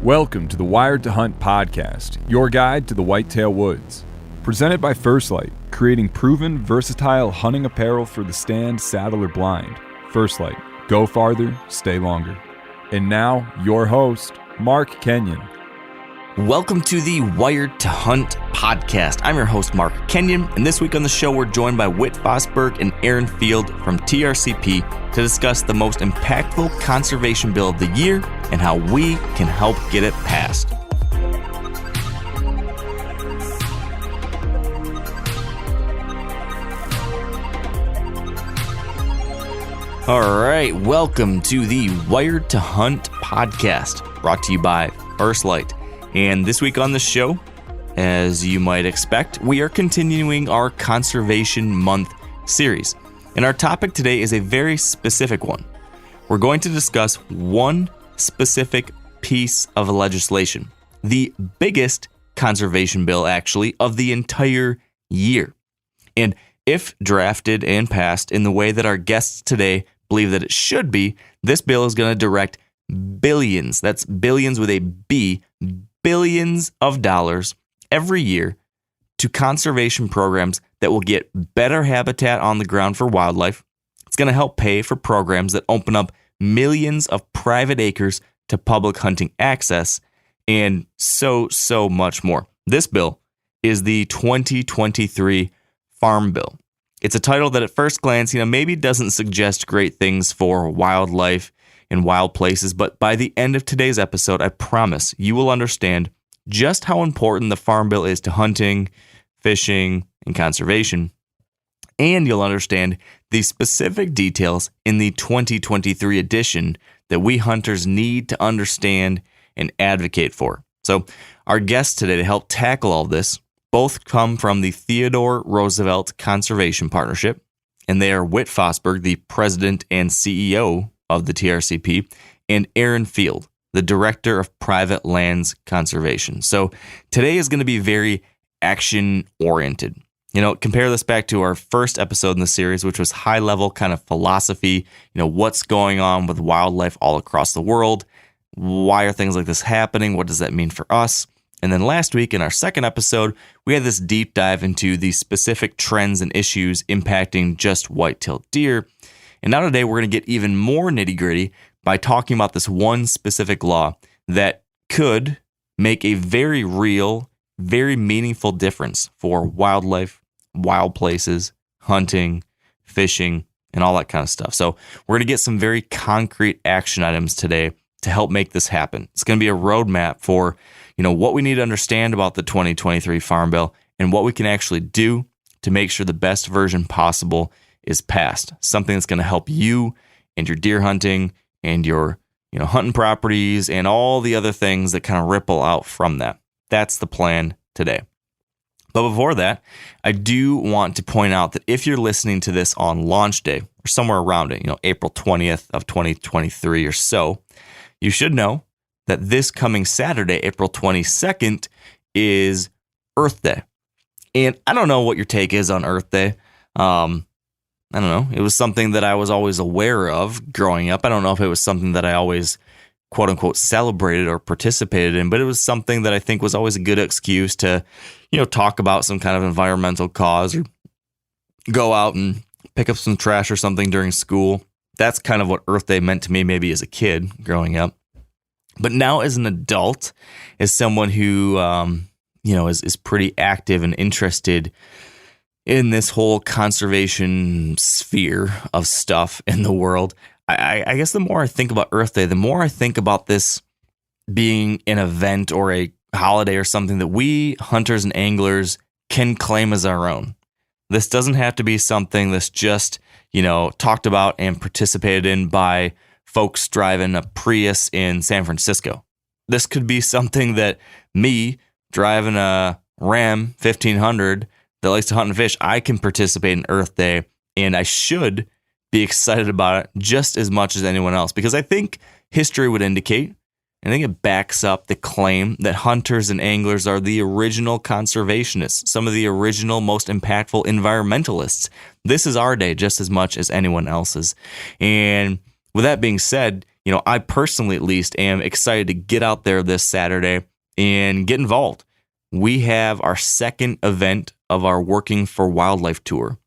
Welcome to the Wired to Hunt podcast, your guide to the whitetail woods. Presented by First Light, creating proven, versatile hunting apparel for the stand, saddle, or blind. First Light, go farther, stay longer. And now, your host, Mark Kenyon. Welcome to the Wired to Hunt podcast. I'm your host, Mark Kenyon, and this week on the show, we're joined by Whit Fosburgh and Aaron Field from TRCP to discuss the most impactful conservation bill of the year and how we can help get it passed. All right, welcome to the Wired to Hunt podcast, brought to you by First Light. And this week on the show, as you might expect, we are continuing our Conservation Month series. And our topic today is a very specific one. We're going to discuss one specific piece of legislation, the biggest conservation bill, actually, of the entire year. And if drafted and passed in the way that our guests today believe that it should be, this bill is going to direct billions, that's billions with a B, billions of dollars every year to conservation programs that will get better habitat on the ground for wildlife. It's going to help pay for programs that open up millions of private acres to public hunting access, and so much more. This bill is the 2023 Farm Bill. It's a title that at first glance, maybe doesn't suggest great things for wildlife in wild places, but by the end of today's episode, I promise you will understand just how important the Farm Bill is to hunting, fishing, and conservation. And you'll understand the specific details in the 2023 edition that we hunters need to understand and advocate for. So our guests today to help tackle all this both come from the Theodore Roosevelt Conservation Partnership, and they are Whit Fosburgh, the president and CEO of the TRCP, and Aaron Field, the Director of Private Lands Conservation. So today is going to be very action-oriented. Compare this back to our first episode in the series, which was high-level kind of philosophy, what's going on with wildlife all across the world, why are things like this happening, what does that mean for us? And then last week in our second episode, we had this deep dive into the specific trends and issues impacting just white-tailed deer. And now today we're going to get even more nitty-gritty by talking about this one specific law that could make a very real, very meaningful difference for wildlife, wild places, hunting, fishing, and all that kind of stuff. So we're going to get some very concrete action items today to help make this happen. It's going to be a roadmap for, what we need to understand about the 2023 Farm Bill and what we can actually do to make sure the best version possible is passed. Something that's going to help you and your deer hunting and your hunting properties and all the other things that kind of ripple out from that. That's the plan today. But before that, I do want to point out that if you're listening to this on launch day or somewhere around it, April 20th of 2023 or so, you should know that this coming Saturday, April 22nd, is Earth Day. And I don't know what your take is on Earth Day. I don't know. It was something that I was always aware of growing up. I don't know if it was something that I always, quote unquote, celebrated or participated in, but it was something that I think was always a good excuse to, talk about some kind of environmental cause or go out and pick up some trash or something during school. That's kind of what Earth Day meant to me, maybe as a kid growing up. But now as an adult, as someone who, is pretty active and interested in this whole conservation sphere of stuff in the world, I guess the more I think about Earth Day, the more I think about this being an event or a holiday or something that we hunters and anglers can claim as our own. This doesn't have to be something that's just, talked about and participated in by folks driving a Prius in San Francisco. This could be something that me driving a Ram 1500 that likes to hunt and fish, I can participate in Earth Day, and I should be excited about it just as much as anyone else, because I think history would indicate, and I think it backs up the claim that hunters and anglers are the original conservationists, some of the original, most impactful environmentalists. This is our day just as much as anyone else's. And with that being said, I personally at least am excited to get out there this Saturday and get involved. We have our second event of our Working for Wildlife tour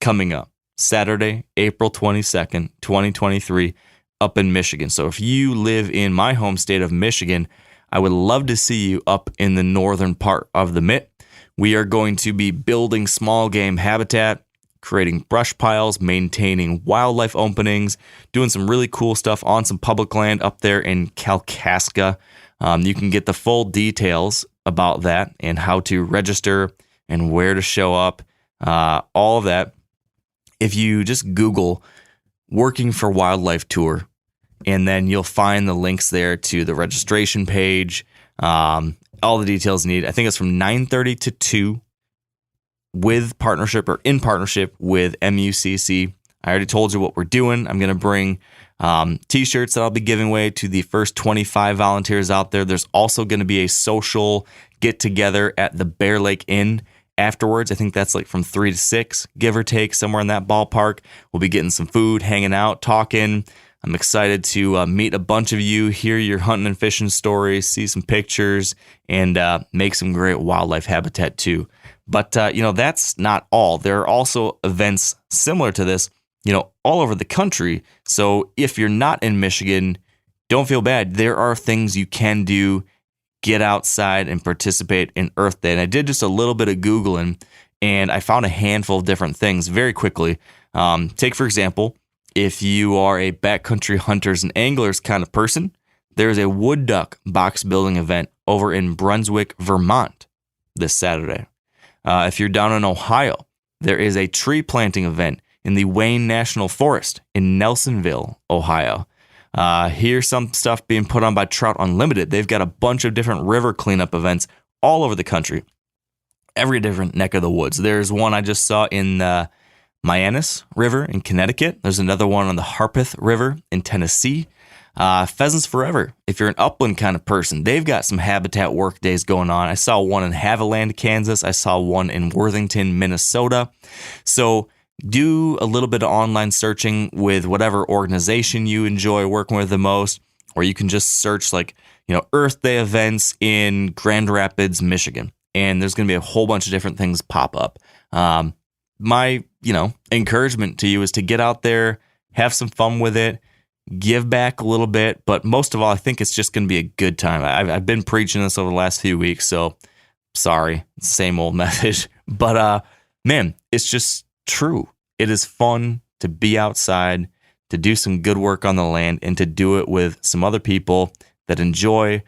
coming up Saturday, April 22nd, 2023, up in Michigan. So if you live in my home state of Michigan, I would love to see you up in the northern part of the Mitt. We are going to be building small game habitat, creating brush piles, maintaining wildlife openings, doing some really cool stuff on some public land up there in Kalkaska. You can get the full details about that and how to register and where to show up, all of that. If you just Google Working for Wildlife Tour, and then you'll find the links there to the registration page, all the details you need. I think it's from 9:30 to 2 with partnership or in partnership with MUCC. I already told you what we're doing. I'm going to bring T-shirts that I'll be giving away to the first 25 volunteers out there. There's also going to be a social get-together at the Bear Lake Inn afterwards. I think that's like from 3 to 6, give or take, somewhere in that ballpark. We'll be getting some food, hanging out, talking. I'm excited to meet a bunch of you, hear your hunting and fishing stories, see some pictures, and make some great wildlife habitat too. But, that's not all. There are also events similar to this, all over the country. So if you're not in Michigan, don't feel bad. There are things you can do. Get outside and participate in Earth Day. And I did just a little bit of Googling, and I found a handful of different things very quickly. Take, for example, if you are a backcountry hunters and anglers kind of person, there's a wood duck box building event over in Brunswick, Vermont this Saturday. If you're down in Ohio, there is a tree planting event in the Wayne National Forest in Nelsonville, Ohio. Here's some stuff being put on by Trout Unlimited. They've got a bunch of different river cleanup events all over the country, every different neck of the woods. There's one I just saw in the Mianus River in Connecticut. There's another one on the Harpeth River in Tennessee. Pheasants Forever, if you're an upland kind of person, they've got some habitat work days going on. I saw one in Haviland, Kansas. I saw one in Worthington, Minnesota. So do a little bit of online searching with whatever organization you enjoy working with the most, or you can just search Earth Day events in Grand Rapids, Michigan. And there's going to be a whole bunch of different things pop up. My, encouragement to you is to get out there, have some fun with it, give back a little bit, but most of all, I think it's just going to be a good time. I've been preaching this over the last few weeks, so sorry, same old message. But man, it's just true. It is fun to be outside, to do some good work on the land, and to do it with some other people that enjoy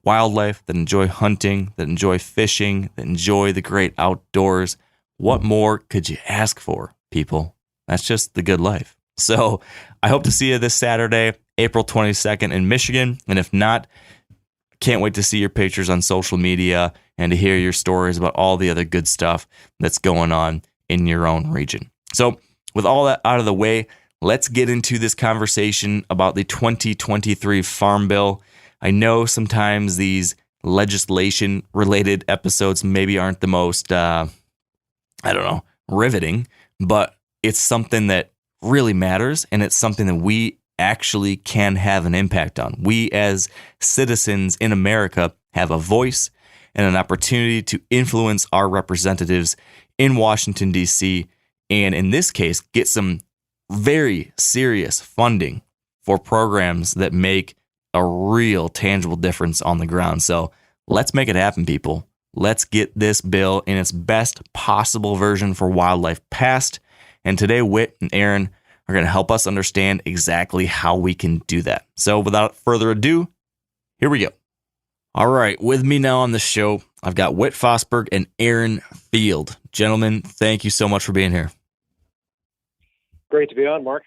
wildlife, that enjoy hunting, that enjoy fishing, that enjoy the great outdoors. What more could you ask for, people? That's just the good life. So I hope to see you this Saturday, April 22nd in Michigan. And if not, can't wait to see your pictures on social media and to hear your stories about all the other good stuff that's going on in your own region. So with all that out of the way, let's get into this conversation about the 2023 Farm Bill. I know sometimes these legislation-related episodes maybe aren't the most, riveting, but it's something that really matters, and it's something that we actually can have an impact on. We as citizens in America have a voice and an opportunity to influence our representatives in Washington, D.C., and in this case, get some very serious funding for programs that make a real tangible difference on the ground. So let's make it happen, people. Let's get this bill in its best possible version for wildlife passed. And today, Whit and Aaron are going to help us understand exactly how we can do that. So without further ado, here we go. All right, with me now on the show, I've got Whit Fosburgh and Aaron Field. Gentlemen, thank you so much for being here. Great to be on, Mark.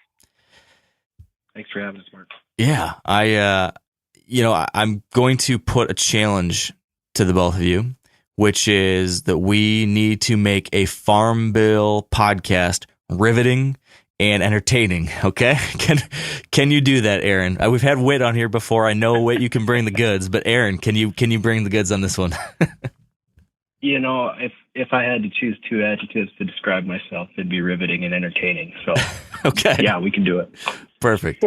Thanks for having us, Mark. Yeah, I'm going to put a challenge to the both of you, which is that we need to make a Farm Bill podcast riveting and entertaining. Okay, can you do that, Aaron? We've had Whit on here before. I know, Whit, you can bring the goods, but Aaron, can you bring the goods on this one? if I had to choose two adjectives to describe myself, it'd be riveting and entertaining. So, Okay. yeah, we can do it. Perfect.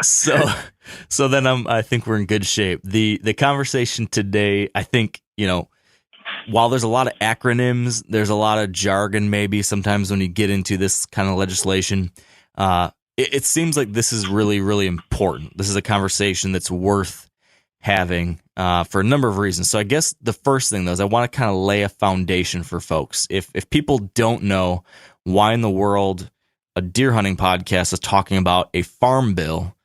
So then I think we're in good shape. The conversation today, I think, while there's a lot of acronyms, there's a lot of jargon maybe sometimes when you get into this kind of legislation. It seems like this is really, really important. This is a conversation that's worth having for a number of reasons. So I guess the first thing, though, is I want to kind of lay a foundation for folks. If people don't know why in the world a deer hunting podcast is talking about a farm bill,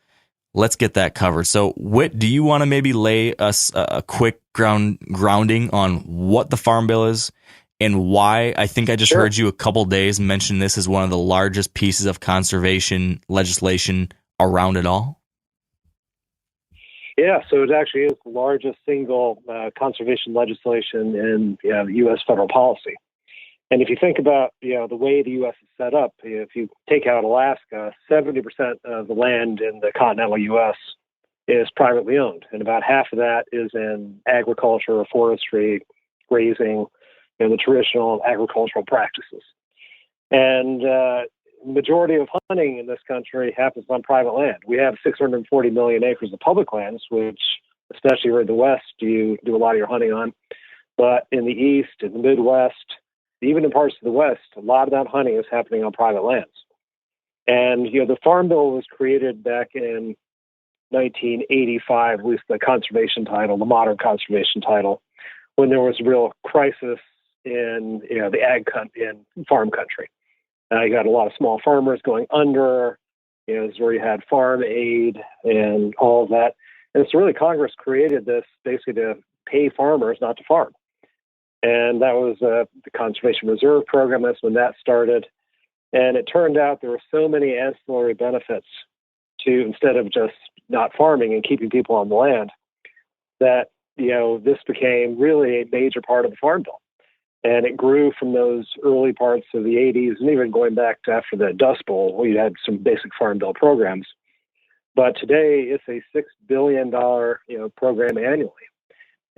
let's get that covered. So, Whit, do you want to maybe lay us a quick grounding on what the farm bill is and why? I think I just heard you a couple days mention this as one of the largest pieces of conservation legislation around it all. Yeah, so it actually is the largest single conservation legislation in U.S. federal policy. And if you think about, the way the U.S. is set up, if you take out Alaska, 70% of the land in the continental U.S. is privately owned, and about half of that is in agriculture or forestry, grazing, the traditional agricultural practices. And majority of hunting in this country happens on private land. We have 640 million acres of public lands, which, especially here in the West, you do a lot of your hunting on. But in the East, in the Midwest, even in parts of the West, a lot of that hunting is happening on private lands. And, the Farm Bill was created back in 1985, at least the conservation title, the modern conservation title, when there was a real crisis in, in farm country. You got a lot of small farmers going under, this is where you had farm aid and all of that. And so really Congress created this basically to pay farmers not to farm. And that was the Conservation Reserve Program. That's when that started. And it turned out there were so many ancillary benefits to, instead of just not farming and keeping people on the land, that, this became really a major part of the Farm Bill. And it grew from those early parts of the 80s and even going back to after the Dust Bowl, we had some basic Farm Bill programs. But today it's a $6 billion, program annually.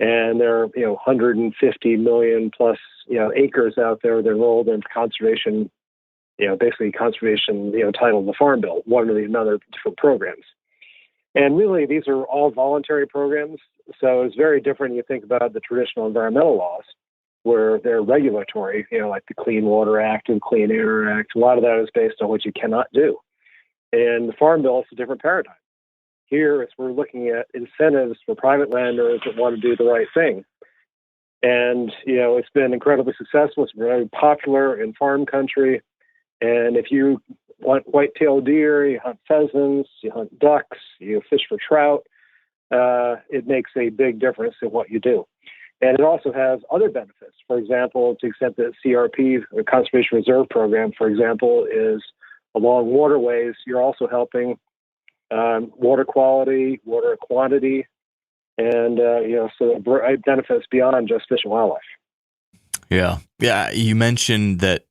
And there are, 150 million plus, acres out there that are enrolled in conservation, basically conservation, title of the Farm Bill, one or another different programs. And really, these are all voluntary programs. So it's very different. You think about the traditional environmental laws, where they're regulatory, like the Clean Water Act and Clean Air Act. A lot of that is based on what you cannot do. And the Farm Bill is a different paradigm. Here, we're looking at incentives for private landowners that want to do the right thing. And, it's been incredibly successful. It's been very popular in farm country. And if you want white-tailed deer, you hunt pheasants, you hunt ducks, you fish for trout, it makes a big difference in what you do. And it also has other benefits. For example, to the extent that CRP, the Conservation Reserve Program, for example, is along waterways, you're also helping water quality, water quantity, and, so it benefits beyond just fish and wildlife. Yeah. Yeah. You mentioned that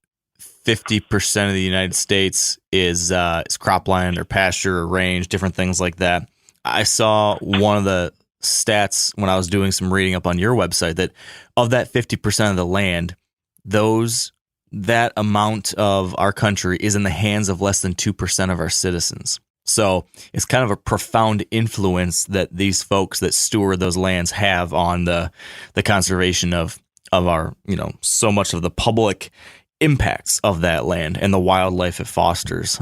50% of the United States is cropland or pasture or range, different things like that. I saw one of the stats when I was doing some reading up on your website that of that 50% of the land, that amount of our country is in the hands of less than 2% of our citizens. So it's kind of a profound influence that these folks that steward those lands have on the conservation of our, so much of the public impacts of that land and the wildlife it fosters.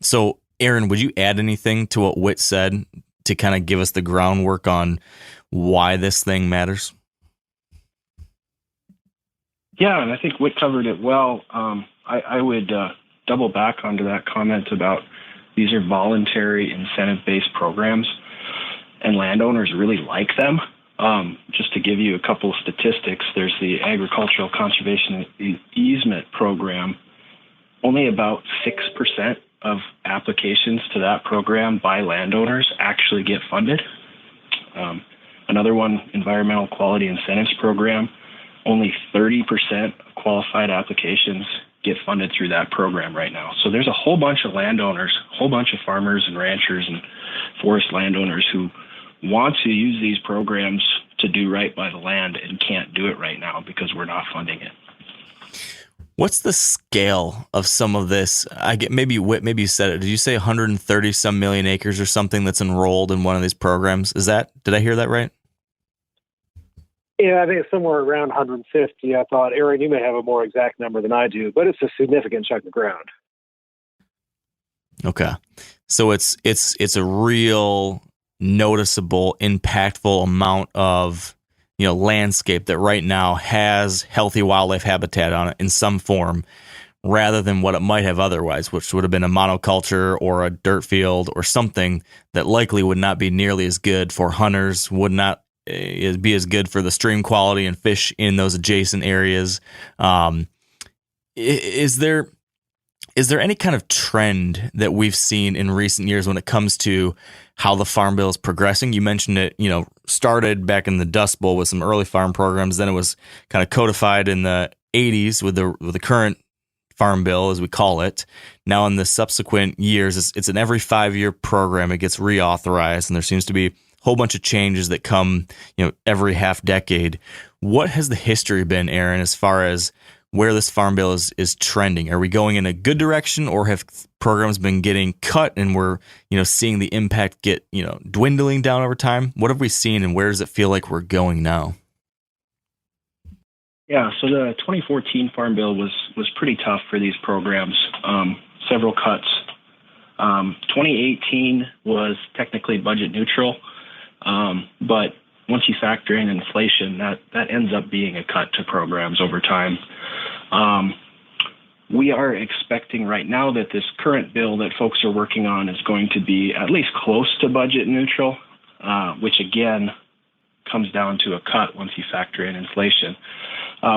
So Aaron, would you add anything to what Whit said to kind of give us the groundwork on why this thing matters? Yeah, and I think Whit covered it well. I would double back onto that comment about these are voluntary incentive-based programs, and landowners really like them. Just to give you a couple of statistics, there's the Agricultural Conservation Easement Program. Only about 6% of applications to that program by landowners actually get funded. Another one, Environmental Quality Incentives Program, only 30% of qualified applications get funded through that program right now. So there's a whole bunch of landowners, a whole bunch of farmers and ranchers and forest landowners who want to use these programs to do right by the land and can't do it right now because we're not funding it. What's the scale of some of this? I get maybe you said it. Did you say 130 some million acres or something that's enrolled in one of these programs? Did I hear that right? Yeah, I think it's somewhere around 150. I thought, Aaron, you may have a more exact number than I do, but it's a significant chunk of ground. Okay. So it's a real noticeable, impactful amount of, landscape that right now has healthy wildlife habitat on it in some form, rather than what it might have otherwise, which would have been a monoculture or a dirt field or something that likely would not be nearly as good for hunters, would not be as good for the stream quality and fish in those adjacent areas. Is there any kind of trend that we've seen in recent years when it comes to how the Farm Bill is progressing? You mentioned it, started back in the Dust Bowl with some early farm programs. Then it was kind of codified in the 80s with the current Farm Bill, as we call it. Now in the subsequent years, it's an every 5-year program. It gets reauthorized, and there seems to be a whole bunch of changes that come, every half decade. What has the history been, Aaron, as far as where this Farm Bill is trending? Are we going in a good direction, or have programs been getting cut and we're, seeing the impact get, dwindling down over time? What have we seen, and where does it feel like we're going now? Yeah, so the 2014 Farm Bill was pretty tough for these programs. Several cuts. 2018 was technically budget neutral, but once you factor in inflation, that ends up being a cut to programs over time. We are expecting right now that this current bill that folks are working on is going to be at least close to budget neutral, which again comes down to a cut once you factor in inflation.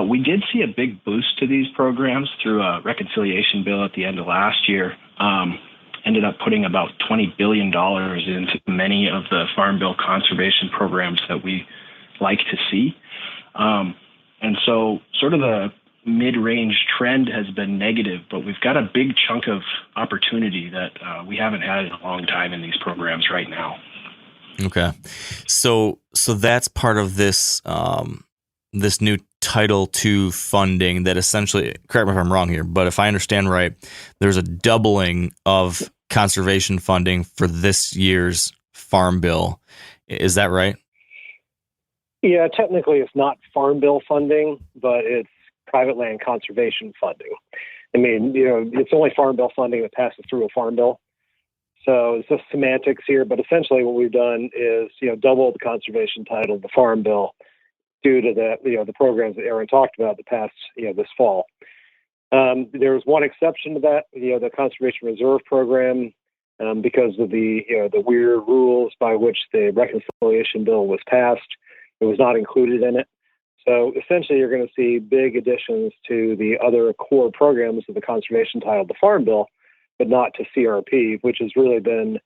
We did see a big boost to these programs through a reconciliation bill at the end of last year. Ended up putting about $20 billion into many of the Farm Bill conservation programs that we like to see. And so sort of the mid-range trend has been negative, but we've got a big chunk of opportunity that we haven't had in a long time in these programs right now. Okay. So that's part of this this new Title II funding that essentially, correct me if I'm wrong here, but if I understand right, there's a doubling of conservation funding for this year's Farm Bill. Is that right? Yeah, technically it's not Farm Bill funding, but it's private land conservation funding. I mean, it's only Farm Bill funding that passes through a Farm Bill. So it's just semantics here, but essentially what we've done is, double the conservation title of the Farm Bill due to the programs that Aaron talked about that passed, this fall. There was one exception to that, the Conservation Reserve Program, because of the weird rules by which the reconciliation bill was passed. It was not included in it. So essentially, you're going to see big additions to the other core programs of the conservation title of the Farm Bill, but not to CRP, which has really been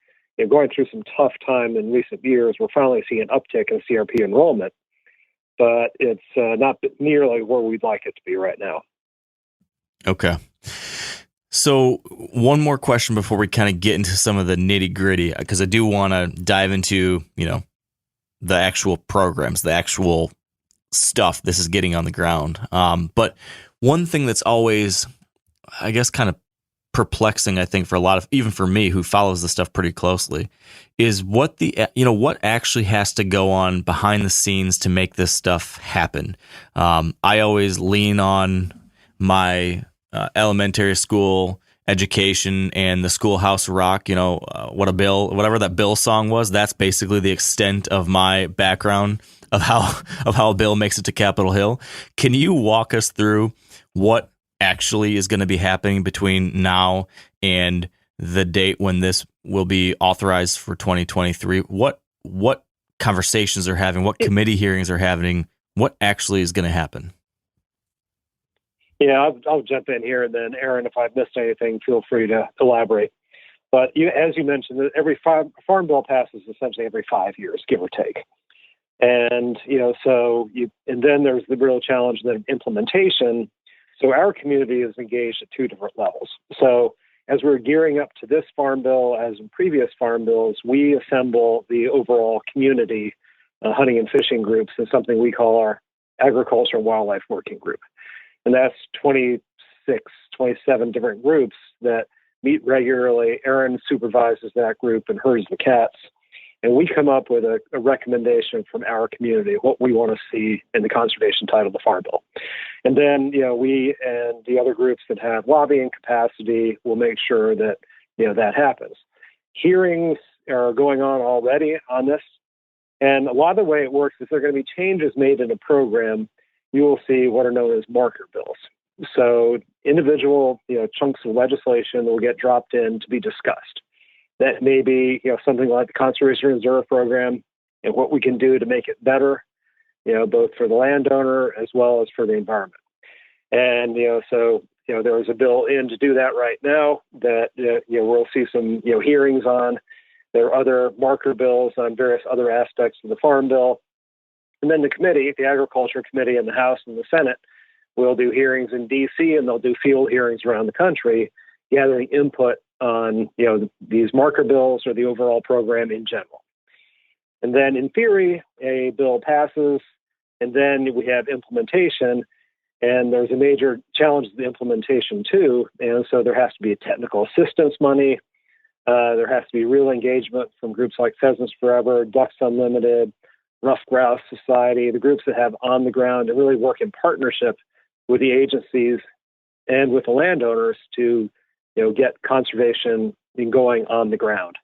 going through some tough time in recent years. We're finally seeing an uptick in CRP enrollment, but it's not nearly where we'd like it to be right now. Okay. So one more question before we kind of get into some of the nitty gritty, because I do want to dive into, the actual programs, the actual stuff this is getting on the ground. But one thing that's always, I guess, kind of perplexing, I think, for a lot of, even for me who follows this stuff pretty closely, is what what actually has to go on behind the scenes to make this stuff happen. I always lean on my elementary school education and the Schoolhouse Rock, whatever that Bill song was. That's basically the extent of my background of how a bill makes it to Capitol Hill. Can you walk us through what actually is going to be happening between now and the date when this will be authorized for 2023? What conversations are having? What committee hearings are happening? What actually is going to happen? Yeah, I'll jump in here, and then Aaron, if I've missed anything, feel free to elaborate. But as you mentioned, every Farm Bill passes essentially every 5 years, give or take. And and then there's the real challenge of implementation. So our community is engaged at two different levels. So as we're gearing up to this Farm Bill, as in previous Farm Bills, we assemble the overall community hunting and fishing groups in something we call our Agriculture and Wildlife Working Group. And that's 26 27 different groups that meet regularly. Erin supervises that group and herds the cats. And we come up with a recommendation from our community, what we want to see in the conservation title of the Farm Bill. And then, we and the other groups that have lobbying capacity will make sure that, that happens. Hearings are going on already on this. And a lot of the way it works is there are going to be changes made in a program. You will see what are known as marker bills. So individual, chunks of legislation will get dropped in to be discussed. That may be, something like the Conservation Reserve Program and what we can do to make it better, both for the landowner as well as for the environment. And, so there is a bill in to do that right now that, we'll see some, hearings on. There are other marker bills on various other aspects of the Farm Bill. And then the committee, the Agriculture Committee in the House and the Senate, will do hearings in D.C. and they'll do field hearings around the country, gathering input on, these marker bills or the overall program in general. And then in theory, a bill passes, and then we have implementation, and there's a major challenge to the implementation too. And so there has to be technical assistance money. There has to be real engagement from groups like Pheasants Forever, Ducks Unlimited, Rough Grouse Society, the groups that have on the ground and really work in partnership with the agencies and with the landowners to get conservation going on the ground.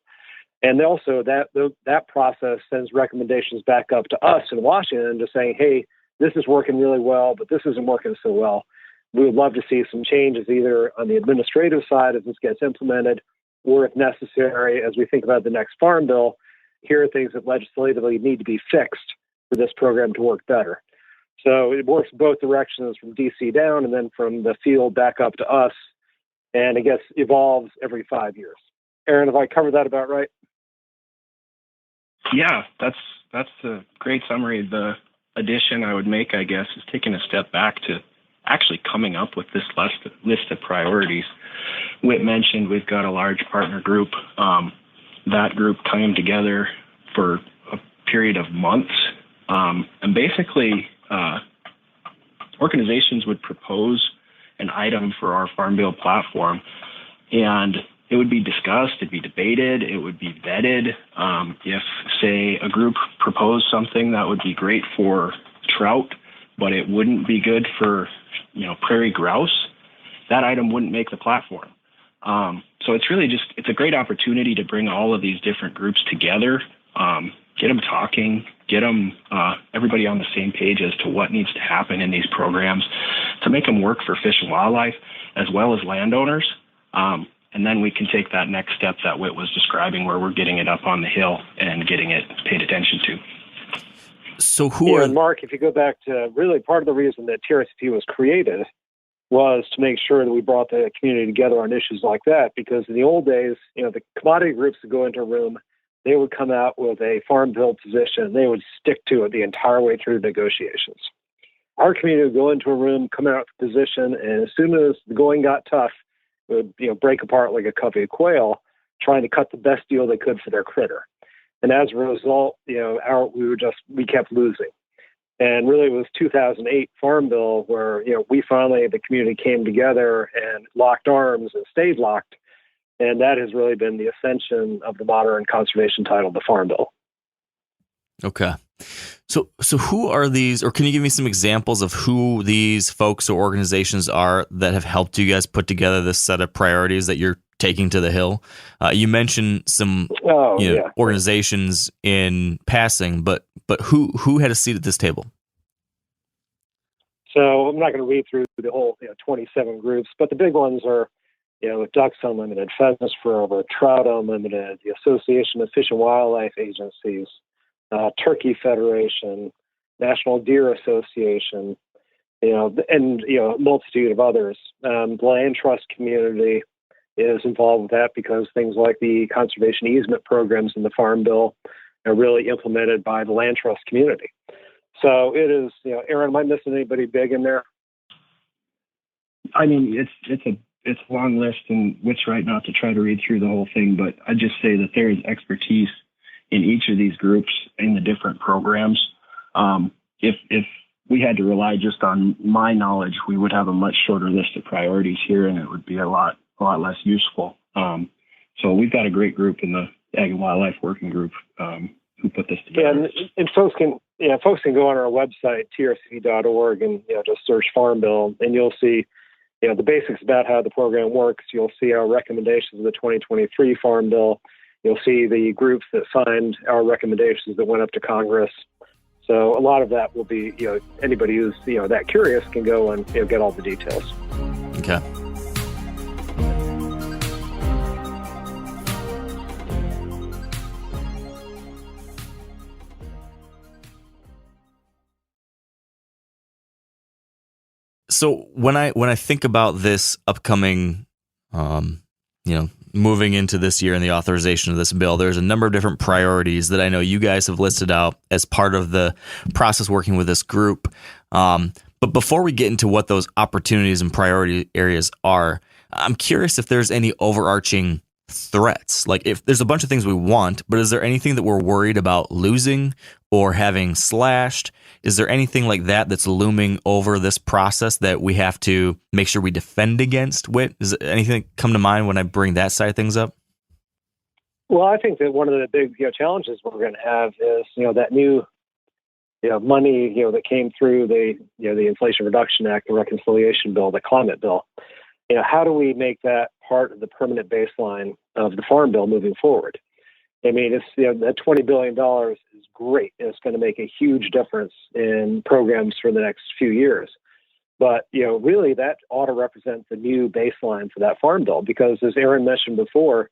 And also that process sends recommendations back up to us in Washington to saying, hey, this is working really well, but this isn't working so well. We would love to see some changes either on the administrative side as this gets implemented, or if necessary, as we think about the next Farm Bill, here are things that legislatively need to be fixed for this program to work better. So it works both directions from DC down and then from the field back up to us. And it evolves every 5 years. Erin, have I covered that about right? Yeah, that's a great summary. The addition I would make, I guess, is taking a step back to actually coming up with this list of priorities. Whit mentioned we've got a large partner group. That group came together for a period of months. And basically, organizations would propose an item for our Farm Bill platform, and it would be discussed, it'd be debated, it would be vetted. If, say, a group proposed something that would be great for trout, but it wouldn't be good for, prairie grouse, that item wouldn't make the platform. So it's really it's a great opportunity to bring all of these different groups together, get them talking, get them everybody on the same page as to what needs to happen in these programs to make them work for fish and wildlife as well as landowners. And then we can take that next step that Whit was describing, where we're getting it up on the hill and getting it paid attention to. So Mark, if you go back to really part of the reason that TRCP was created was to make sure that we brought the community together on issues like that, because in the old days, the commodity groups would go into a room, they would come out with a Farm Bill position, they would stick to it the entire way through negotiations. Our community would go into a room, come out with a position, and as soon as the going got tough, it would break apart like a covey of quail, trying to cut the best deal they could for their critter. And as a result, we kept losing. And really, it was 2008 Farm Bill where we finally, the community, came together and locked arms and stayed locked. And that has really been the ascension of the modern conservation title, the Farm Bill. Okay. So who are these, or can you give me some examples of who these folks or organizations are that have helped you guys put together this set of priorities that you're taking to the Hill? You mentioned some organizations in passing, but who had a seat at this table? So I'm not going to read through the whole 27 groups, but the big ones are Ducks Unlimited, Pheasants Forever, Trout Unlimited, the Association of Fish and Wildlife Agencies, Turkey Federation, National Deer Association, and a multitude of others. The Land Trust community is involved with that because things like the conservation easement programs in the Farm Bill are really implemented by the Land Trust community. So it is, Erin, am I missing anybody big in there? I mean, it's a long list, and Whit's right not to try to read through the whole thing, but I'd just say that there is expertise in each of these groups in the different programs. If we had to rely just on my knowledge, we would have a much shorter list of priorities here, and it would be a lot less useful. So we've got a great group in the Ag and Wildlife Working Group who put this together. Yeah, and folks can go on our website, trcp.org, and just search Farm Bill, and you'll see the basics about how the program works. You'll see our recommendations of the 2023 Farm Bill. You'll see the groups that signed our recommendations that went up to Congress. So a lot of that will be, anybody who's that curious can go and get all the details. Okay. So when I think about this upcoming, moving into this year and the authorization of this bill, there's a number of different priorities that I know you guys have listed out as part of the process working with this group. But before we get into what those opportunities and priority areas are, I'm curious if there's any overarching threats. Like, if there's a bunch of things we want, but is there anything that we're worried about losing or having slashed? Is there anything like that that's looming over this process that we have to make sure we defend against? Whit, does anything come to mind when I bring that side of things up? Well, I think that one of the big challenges we're going to have is that new money that came through the Inflation Reduction Act, the Reconciliation Bill, the Climate Bill. How do we make that part of the permanent baseline of the Farm Bill moving forward? I mean, it's that $20 billion is great. It's going to make a huge difference in programs for the next few years. But really, that ought to represent the new baseline for that Farm Bill, because as Aaron mentioned before,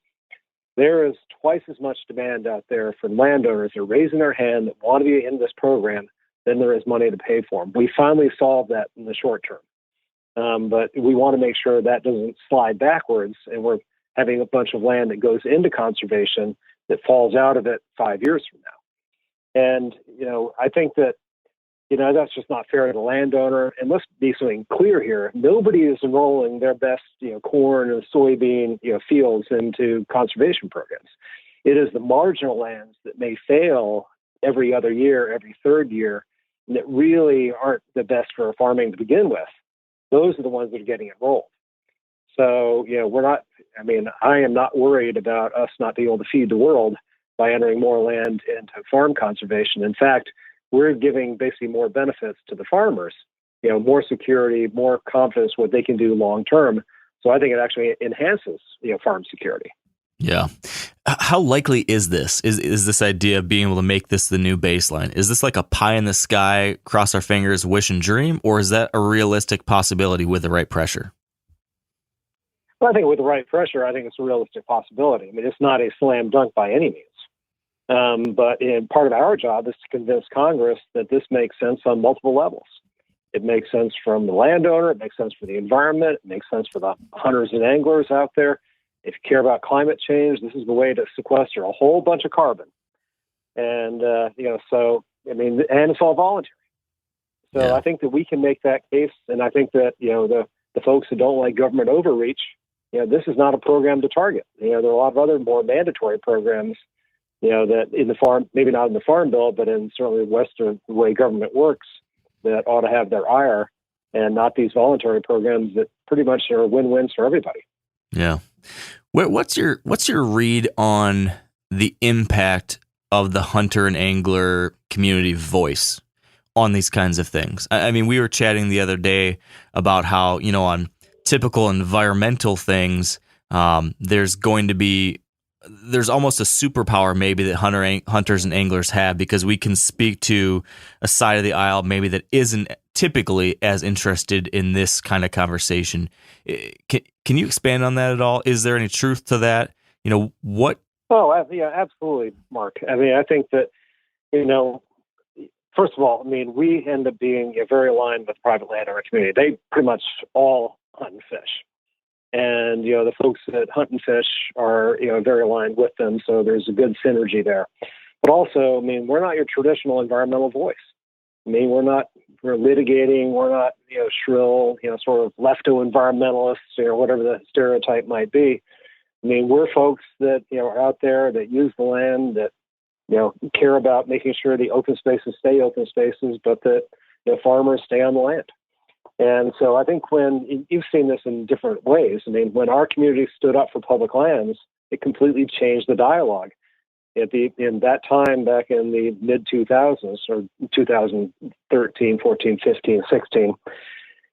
there is twice as much demand out there from landowners that are raising their hand that want to be in this program than there is money to pay for them. We finally solved that in the short term. But we want to make sure that doesn't slide backwards, and we're having a bunch of land that goes into conservation that falls out of it 5 years from now. And, I think that, that's just not fair to the landowner. And let's be something clear here. Nobody is enrolling their best, corn or soybean, fields into conservation programs. It is the marginal lands that may fail every other year, every third year, and that really aren't the best for farming to begin with. Those are the ones that are getting enrolled. So, I am not worried about us not being able to feed the world by entering more land into farm conservation. In fact, we're giving basically more benefits to the farmers, more security, more confidence what they can do long term. So I think it actually enhances, farm security. Yeah. How likely is this? Is this idea of being able to make this the new baseline? Is this like a pie in the sky, cross our fingers, wish and dream, or is that a realistic possibility with the right pressure? Well, I think with the right pressure, I think it's a realistic possibility. I mean, it's not a slam dunk by any means. But part of our job is to convince Congress that this makes sense on multiple levels. It makes sense from the landowner. It makes sense for the environment. It makes sense for the hunters and anglers out there. If you care about climate change, this is the way to sequester a whole bunch of carbon. And, and it's all voluntary. So yeah. I think that we can make that case. And I think that, the folks who don't like government overreach, this is not a program to target. There are a lot of other more mandatory programs, that in the farm, maybe not in the Farm Bill, but in certainly Western, the way government works, that ought to have their ire, and not these voluntary programs that pretty much are win-wins for everybody. Yeah. What's your read on the impact of the hunter and angler community voice on these kinds of things? I mean, we were chatting the other day about how, on typical environmental things, there's almost a superpower maybe that hunters and anglers have, because we can speak to a side of the aisle maybe that isn't typically as interested in this kind of conversation. Can you expand on that at all? Is there any truth to that? What? Oh, yeah, absolutely, Mark. I mean, I think that, first of all, we end up being very aligned with the private landowner community. They pretty much all hunt and fish. And, the folks that hunt and fish are, very aligned with them. So there's a good synergy there. But also, we're not your traditional environmental voice. We're litigating. We're not, shrill, sort of lefto-environmentalists, whatever the stereotype might be. We're folks that, are out there that use the land, that, care about making sure the open spaces stay open spaces, but that, farmers stay on the land. And so I think when you've seen this in different ways, I mean, when our community stood up for public lands, it completely changed the dialogue. In that time, back in the mid 2000s, or 2013, 14, 15, 16,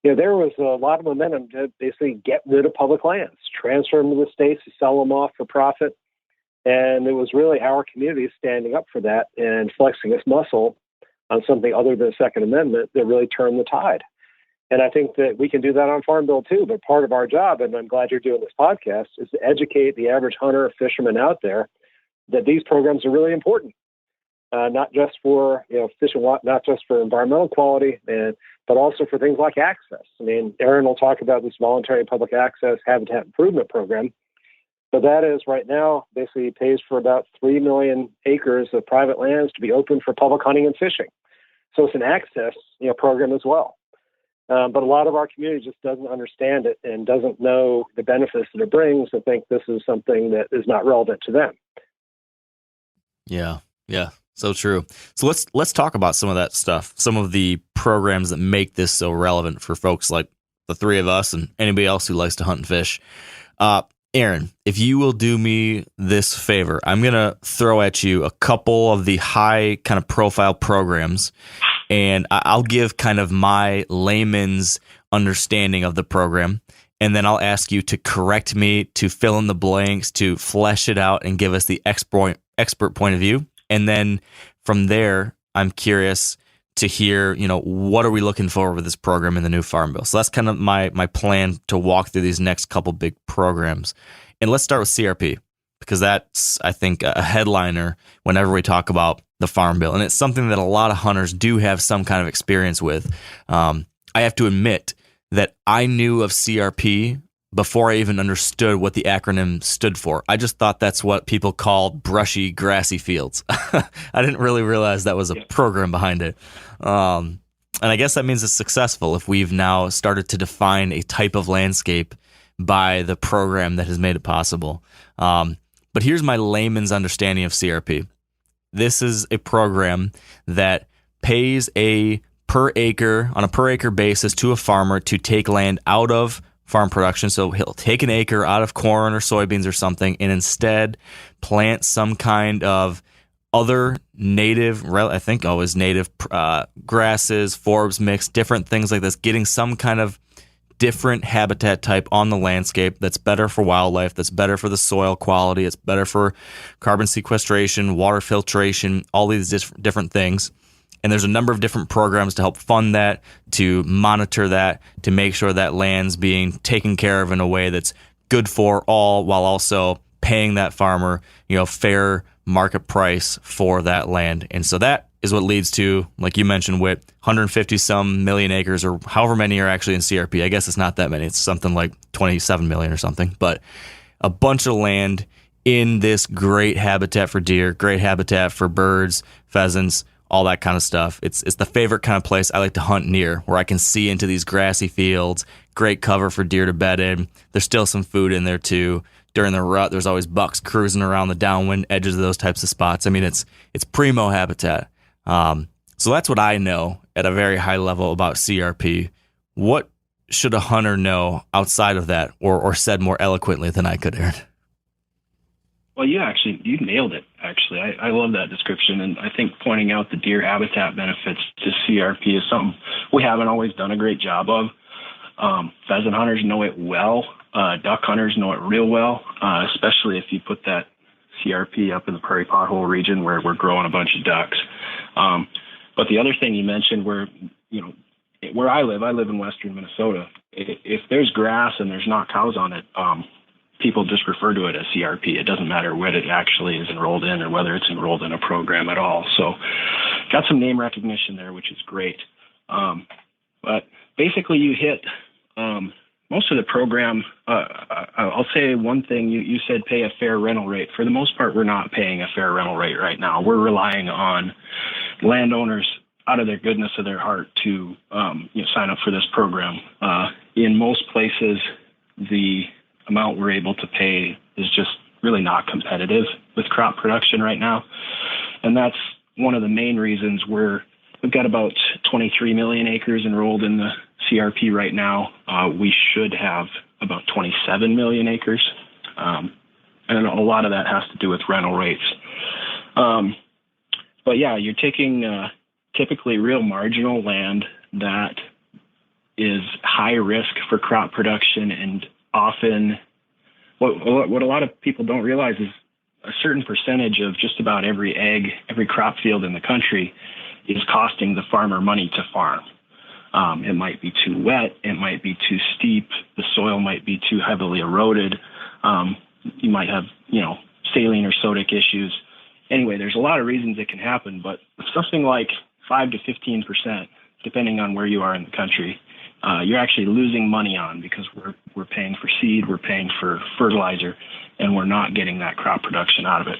there was a lot of momentum to basically get rid of public lands, transfer them to the states, sell them off for profit. And it was really our community standing up for that and flexing its muscle on something other than the Second Amendment that really turned the tide. And I think that we can do that on Farm Bill too. But part of our job, and I'm glad you're doing this podcast, is to educate the average hunter or fisherman out there that these programs are really important, not just for fishing, not just for environmental quality, but also for things like access. I mean, Aaron will talk about this voluntary public access habitat improvement program, but that is right now basically pays for about 3 million acres of private lands to be open for public hunting and fishing. So it's an access program as well. But a lot of our community just doesn't understand it and doesn't know the benefits that it brings, and think this is something that is not relevant to them. Yeah, so true. So let's talk about some of that stuff, some of the programs that make this so relevant for folks like the three of us and anybody else who likes to hunt and fish. Aaron, if you will do me this favor, I'm going to throw at you a couple of the high kind of profile programs, and I'll give kind of my layman's understanding of the program. And then I'll ask you to correct me, to fill in the blanks, to flesh it out and give us the expert point of view. And then from there, I'm curious to hear, what are we looking for with this program in the new Farm Bill? So that's kind of my plan to walk through these next couple big programs. And let's start with CRP, because that's, I think, a headliner whenever we talk about the Farm Bill. And it's something that a lot of hunters do have some kind of experience with. I have to admit that I knew of CRP before I even understood what the acronym stood for. I just thought that's what people called brushy, grassy fields. I didn't really realize that was a program behind it. And I guess that means it's successful if we've now started to define a type of landscape by the program that has made it possible. But here's my layman's understanding of CRP. This is a program that pays on a per acre basis to a farmer to take land out of farm production. So he'll take an acre out of corn or soybeans or something and instead plant some kind of other native, I think always native grasses, forbs mix, different things like this, getting some kind of different habitat type on the landscape that's better for wildlife, that's better for the soil quality, it's better for carbon sequestration, water filtration, all these different things. And there's a number of different programs to help fund that, to monitor that, to make sure that land's being taken care of in a way that's good for all, while also paying that farmer, fair market price for that land. And so that is what leads to, like you mentioned, Whit, 150 some million acres, or however many are actually in CRP. I guess it's not that many. It's something like 27 million or something, but a bunch of land in this great habitat for deer, great habitat for birds, pheasants, all that kind of stuff. It's the favorite kind of place I like to hunt near, where I can see into these grassy fields, great cover for deer to bed in. There's still some food in there too. During the rut, there's always bucks cruising around the downwind edges of those types of spots. I mean, it's primo habitat. So that's what I know at a very high level about CRP. What should a hunter know outside of that, or said more eloquently than I could, Aaron? Well, you nailed it, actually. I love that description, and I think pointing out the deer habitat benefits to CRP is something we haven't always done a great job of. Pheasant hunters know it well. Duck hunters know it real well, especially if you put that CRP up in the prairie pothole region where we're growing a bunch of ducks. But the other thing you mentioned, where I live in western Minnesota, if there's grass and there's not cows on it, people just refer to it as CRP. It doesn't matter what it actually is enrolled in or whether it's enrolled in a program at all. So got some name recognition there, which is great. But basically you hit most of the program. I'll say one thing. You said pay a fair rental rate. For the most part, we're not paying a fair rental rate right now. We're relying on landowners out of their goodness of their heart to sign up for this program. In most places, the amount we're able to pay is just really not competitive with crop production right now. And that's one of the main reasons we're we've got about 23 million acres enrolled in the CRP right now. We should have about 27 million acres. And a lot of that has to do with rental rates. But yeah, you're taking typically real marginal land that is high risk for crop production, and often what a lot of people don't realize is a certain percentage of just about every crop field in the country is costing the farmer money to farm. It might be too wet, it might be too steep, the soil might be too heavily eroded. You might have, saline or sodic issues. Anyway, there's a lot of reasons it can happen, but something like 5 to 15%, depending on where you are in the country, you're actually losing money on, because we're paying for seed, we're paying for fertilizer, and we're not getting that crop production out of it.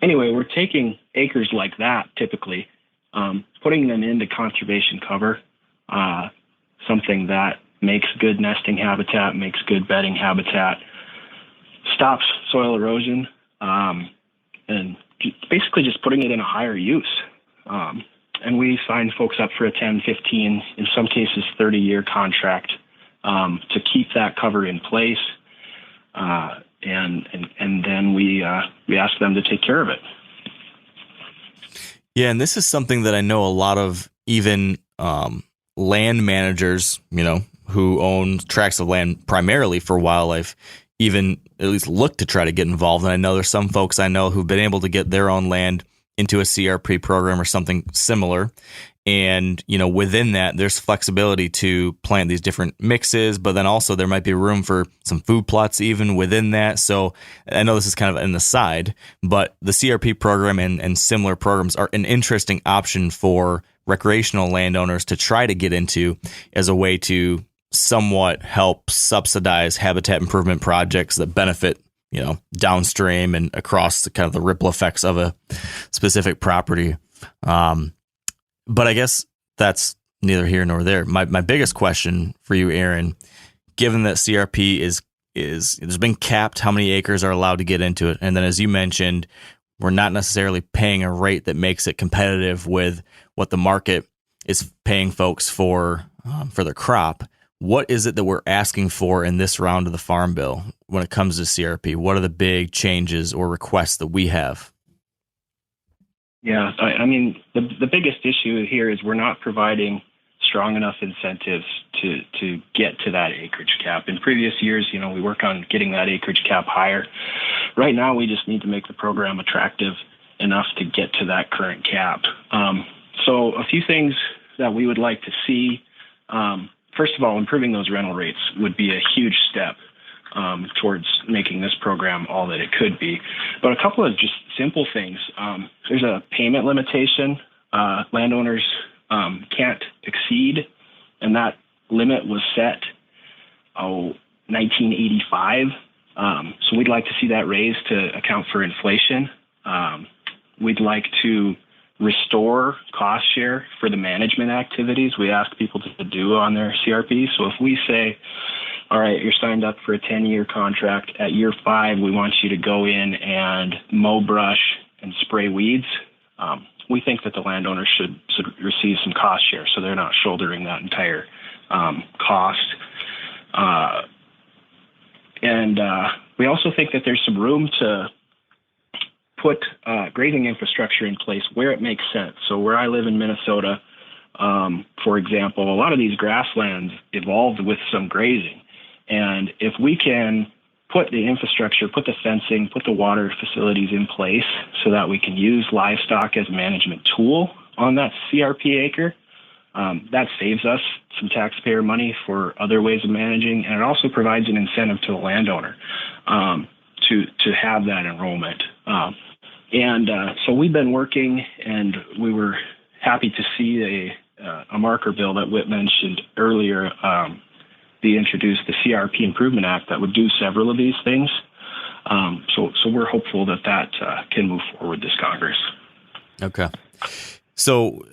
Anyway, we're taking acres like that typically, putting them into conservation cover, something that makes good nesting habitat, makes good bedding habitat, stops soil erosion, and basically just putting it in a higher use. And we sign folks up for a 10, 15, in some cases 30-year contract to keep that cover in place, and then we ask them to take care of it. Yeah, and this is something that I know a lot of even land managers, who own tracts of land primarily for wildlife, even at least look to try to get involved. And I know there's some folks I know who've been able to get their own land into a CRP program or something similar. And, within that, there's flexibility to plant these different mixes, but then also there might be room for some food plots even within that. So I know this is kind of an aside, but the CRP program and similar programs are an interesting option for recreational landowners to try to get into as a way to somewhat help subsidize habitat improvement projects that benefit downstream and across the kind of the ripple effects of a specific property. But I guess that's neither here nor there. My biggest question for you, Aaron, given that CRP is there's been capped how many acres are allowed to get into it, and then as you mentioned, we're not necessarily paying a rate that makes it competitive with what the market is paying folks for their crop. What is it that we're asking for in this round of the Farm Bill when it comes to CRP? What are the big changes or requests that we have? Yeah, I mean, the biggest issue here is we're not providing strong enough incentives to get to that acreage cap. In previous years, we work on getting that acreage cap higher. Right now, we just need to make the program attractive enough to get to that current cap. So a few things that we would like to see. First of all, improving those rental rates would be a huge step towards making this program all that it could be. But a couple of just simple things. There's a payment limitation landowners can't exceed, and that limit was set 1985. So we'd like to see that raised to account for inflation. We'd like to restore cost share for the management activities we ask people to do on their CRP. So if we say, all right, you're signed up for a 10-year contract, at year 5, we want you to go in and mow brush and spray weeds, we think that the landowner should receive some cost share, so they're not shouldering that entire cost. And we also think that there's some room to put grazing infrastructure in place where it makes sense. So where I live in Minnesota, for example, a lot of these grasslands evolved with some grazing. And if we can put the infrastructure, put the fencing, put the water facilities in place so that we can use livestock as a management tool on that CRP acre, that saves us some taxpayer money for other ways of managing. And it also provides an incentive to the landowner to have that enrollment. So we've been working, and we were happy to see a marker bill that Whit mentioned earlier be introduced, the CRP Improvement Act, that would do several of these things. So we're hopeful that can move forward this Congress. Okay. So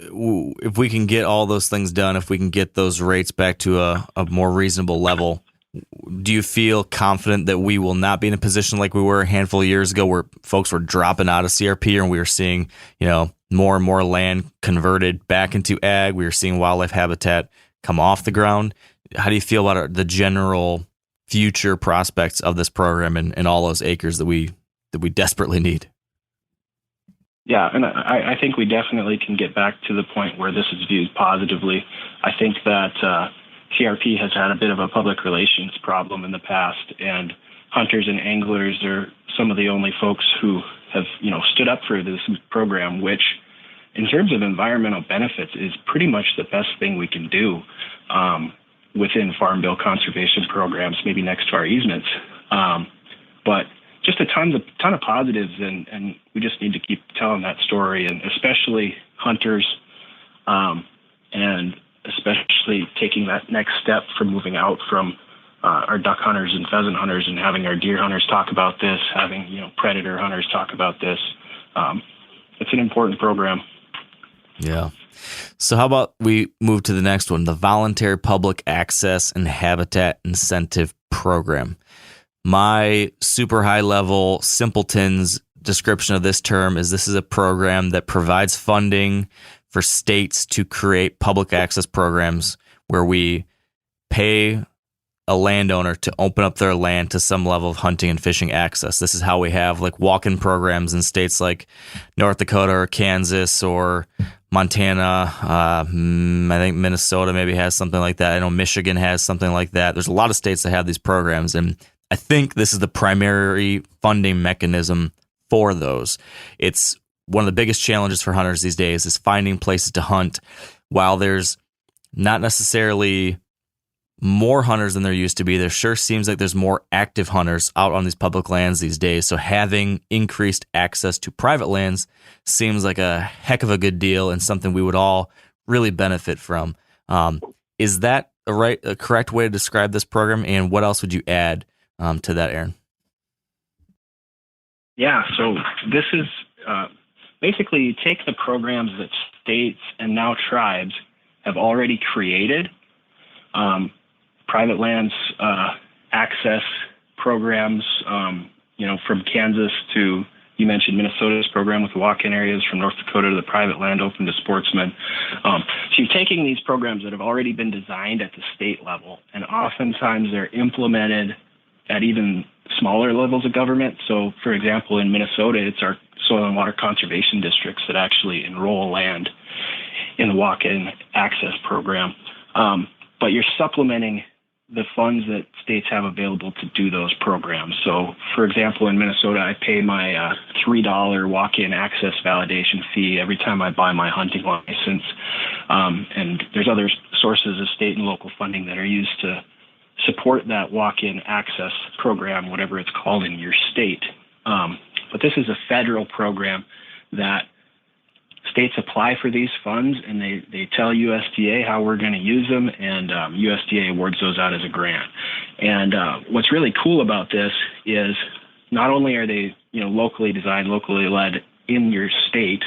if we can get all those things done, if we can get those rates back to a more reasonable level, do you feel confident that we will not be in a position like we were a handful of years ago where folks were dropping out of CRP and we were seeing, more and more land converted back into ag. We are seeing wildlife habitat come off the ground. How do you feel about the general future prospects of this program and all those acres that we desperately need? Yeah, and I think we definitely can get back to the point where this is viewed positively. I think that TRP has had a bit of a public relations problem in the past, and hunters and anglers are some of the only folks who have, stood up for this program, which in terms of environmental benefits is pretty much the best thing we can do within Farm Bill conservation programs, maybe next to our easements. But just a ton of positives, and we just need to keep telling that story, and especially hunters, and especially taking that next step from moving out from our duck hunters and pheasant hunters and having our deer hunters talk about this, having predator hunters talk about this. It's an important program. Yeah. So how about we move to the next one, the Voluntary Public Access and Habitat Incentive Program. My super high level simpleton's description of this term is this is a program that provides funding for states to create public access programs where we pay a landowner to open up their land to some level of hunting and fishing access. This is how we have like walk-in programs in states like North Dakota or Kansas or Montana. I think Minnesota maybe has something like that. I know Michigan has something like that. There's a lot of states that have these programs, and I think this is the primary funding mechanism for those. It's one of the biggest challenges for hunters these days is finding places to hunt. While there's not necessarily more hunters than there used to be, there sure seems like there's more active hunters out on these public lands these days. So having increased access to private lands seems like a heck of a good deal and something we would all really benefit from. Is that a correct way to describe this program? And what else would you add to that, Aaron? Yeah, so this is basically you take the programs that states and now tribes have already created, private lands access programs, from Kansas to, you mentioned Minnesota's program with the walk-in areas, from North Dakota to the private land open to sportsmen. So you're taking these programs that have already been designed at the state level, and oftentimes they're implemented at even smaller levels of government. So, for example, in Minnesota, it's our soil and water conservation districts that actually enroll land in the walk-in access program. But you're supplementing the funds that states have available to do those programs. So, for example, in Minnesota, I pay my $3 walk-in access validation fee every time I buy my hunting license. And there's other sources of state and local funding that are used to support that walk-in access program, whatever it's called in your state. But this is a federal program that states apply for these funds, and they tell USDA how we're going to use them, and USDA awards those out as a grant. And what's really cool about this is not only are they locally designed, locally led in your state,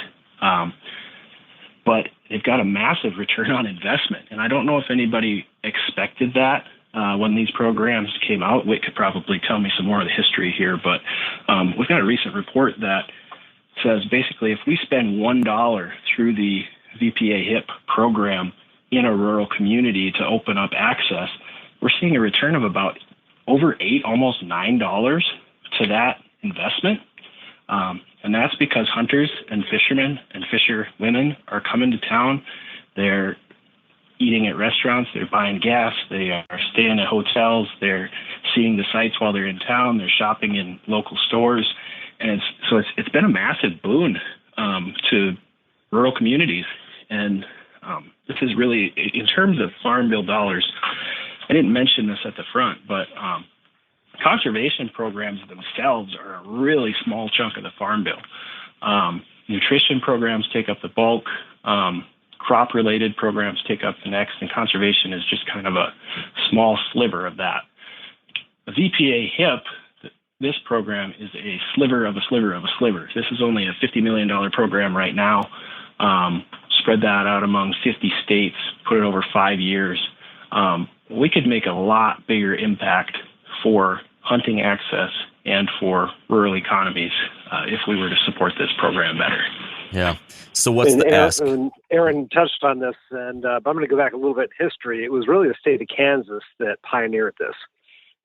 but they've got a massive return on investment. And I don't know if anybody expected that when these programs came out. Whit could probably tell me some more of the history here, but we've got a recent report that says basically if we spend $1 through the VPA HIP program in a rural community to open up access, we're seeing a return of about over $8, almost $9 to that investment. And that's because hunters and fishermen and fisherwomen are coming to town. They're eating at restaurants, they're buying gas, they are staying at hotels, they're seeing the sights while they're in town, they're shopping in local stores. And it's been a massive boon to rural communities. And this is really, in terms of Farm Bill dollars, I didn't mention this at the front, but conservation programs themselves are a really small chunk of the Farm Bill. Nutrition programs take up the bulk. Crop-related programs take up the next, and conservation is just kind of a small sliver of that. The VPA HIP, this program, is a sliver of a sliver of a sliver. This is only a $50 million program right now. Spread that out among 50 states, put it over 5 years. We could make a lot bigger impact for hunting access and for rural economies if we were to support this program better. Yeah. So what's the ask? And Aaron touched on this, but I'm going to go back a little bit in history. It was really the state of Kansas that pioneered this.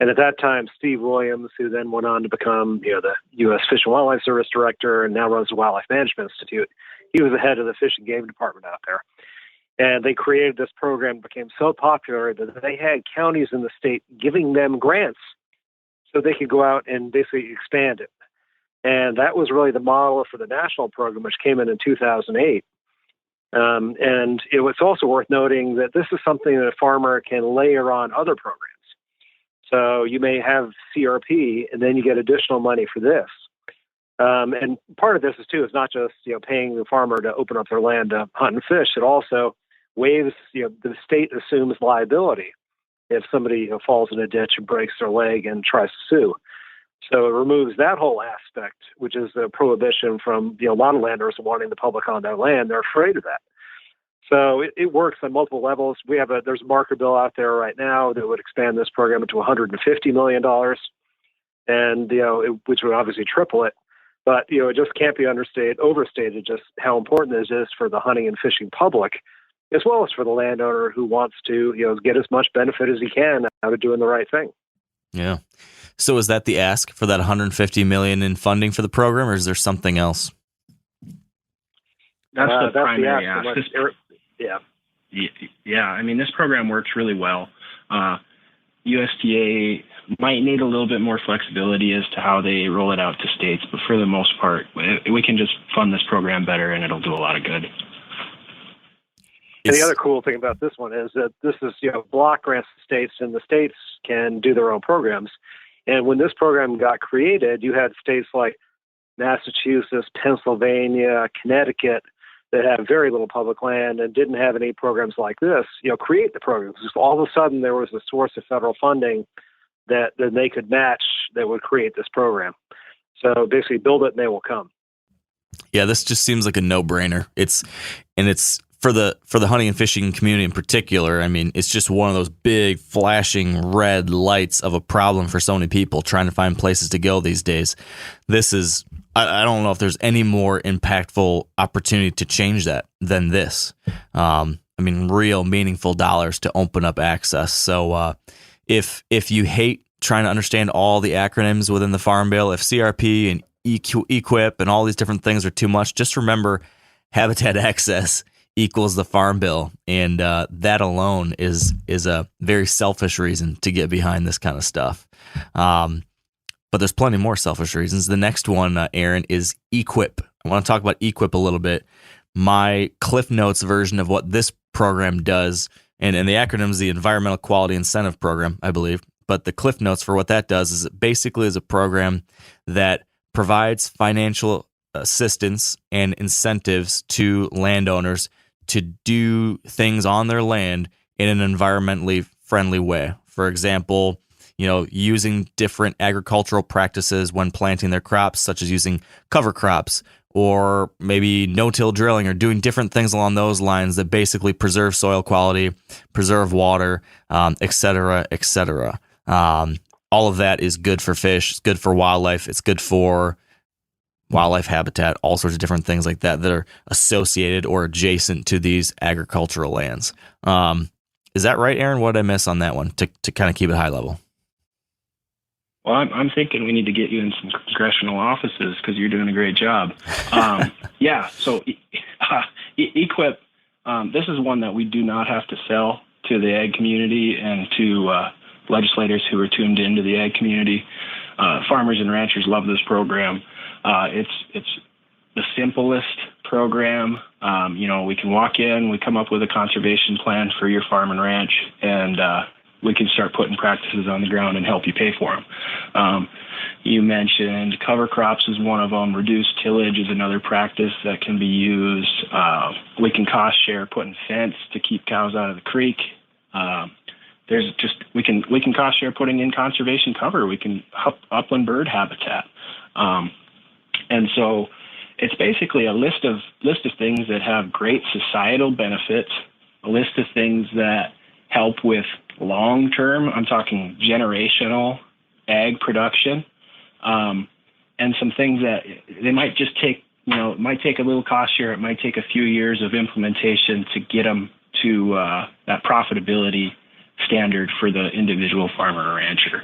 And at that time, Steve Williams, who then went on to become the U.S. Fish and Wildlife Service director and now runs the Wildlife Management Institute, he was the head of the Fish and Game Department out there. And they created this program, became so popular that they had counties in the state giving them grants so they could go out and basically expand it. And that was really the model for the national program, which came in 2008. And it's also worth noting that this is something that a farmer can layer on other programs. So you may have CRP, and then you get additional money for this. And part of this is not just paying the farmer to open up their land to hunt and fish. It also waives the state assumes liability if somebody falls in a ditch and breaks their leg and tries to sue. So it removes that whole aspect, which is a prohibition from a lot of landowners wanting the public on their land. They're afraid of that. So it works on multiple levels. There's a marker bill out there right now that would expand this program to $150 million, and which would obviously triple it. But it just can't be overstated just how important this is for the hunting and fishing public, as well as for the landowner who wants to get as much benefit as he can out of doing the right thing. Yeah. So is that the ask for that $150 million in funding for the program, or is there something else? That's the primary ask. Yeah. I mean, this program works really well. USDA might need a little bit more flexibility as to how they roll it out to states, but for the most part, we can just fund this program better, and it'll do a lot of good. And the other cool thing about this one is that this is block grants to states, and the states can do their own programs. And when this program got created, you had states like Massachusetts, Pennsylvania, Connecticut that have very little public land and didn't have any programs like this, create the programs. Just all of a sudden, there was a source of federal funding that they could match that would create this program. So basically, build it and they will come. Yeah, this just seems like a no-brainer. It's for the hunting and fishing community in particular. I mean, it's just one of those big flashing red lights of a problem for so many people trying to find places to go these days. This is, I don't know if there's any more impactful opportunity to change that than this. I mean, real meaningful dollars to open up access. So if you hate trying to understand all the acronyms within the Farm Bill, if CRP and EQIP and all these different things are too much, just remember habitat access equals the Farm Bill, and that alone is a very selfish reason to get behind this kind of stuff. But there's plenty more selfish reasons. The next one, Aaron, is EQIP. I want to talk about EQIP a little bit. My Cliff Notes version of what this program does, and the acronym is the Environmental Quality Incentive Program, I believe. But the Cliff Notes for what that does is it basically is a program that provides financial assistance and incentives to landowners to do things on their land in an environmentally friendly way. For example, using different agricultural practices when planting their crops, such as using cover crops or maybe no-till drilling or doing different things along those lines that basically preserve soil quality, preserve water, et cetera, et cetera. All of that is good for fish. It's good for wildlife. It's good for wildlife habitat, all sorts of different things like that are associated or adjacent to these agricultural lands. Is that right, Aaron? What did I miss on that one to kind of keep it high level? Well, I'm thinking we need to get you in some congressional offices because you're doing a great job. So EQIP, this is one that we do not have to sell to the ag community and to legislators who are tuned into the ag community. Farmers and ranchers love this program. It's the simplest program. We can walk in, we come up with a conservation plan for your farm and ranch, and we can start putting practices on the ground and help you pay for them. You mentioned cover crops is one of them. Reduced tillage is another practice that can be used. We can cost share putting fence to keep cows out of the creek. We can cost share putting in conservation cover. We can upland bird habitat. And so it's basically a list of things that have great societal benefits, a list of things that help with long-term, I'm talking generational ag production, and some things that they might just take it might take a little cost share. It might take a few years of implementation to get them to that profitability standard for the individual farmer or rancher.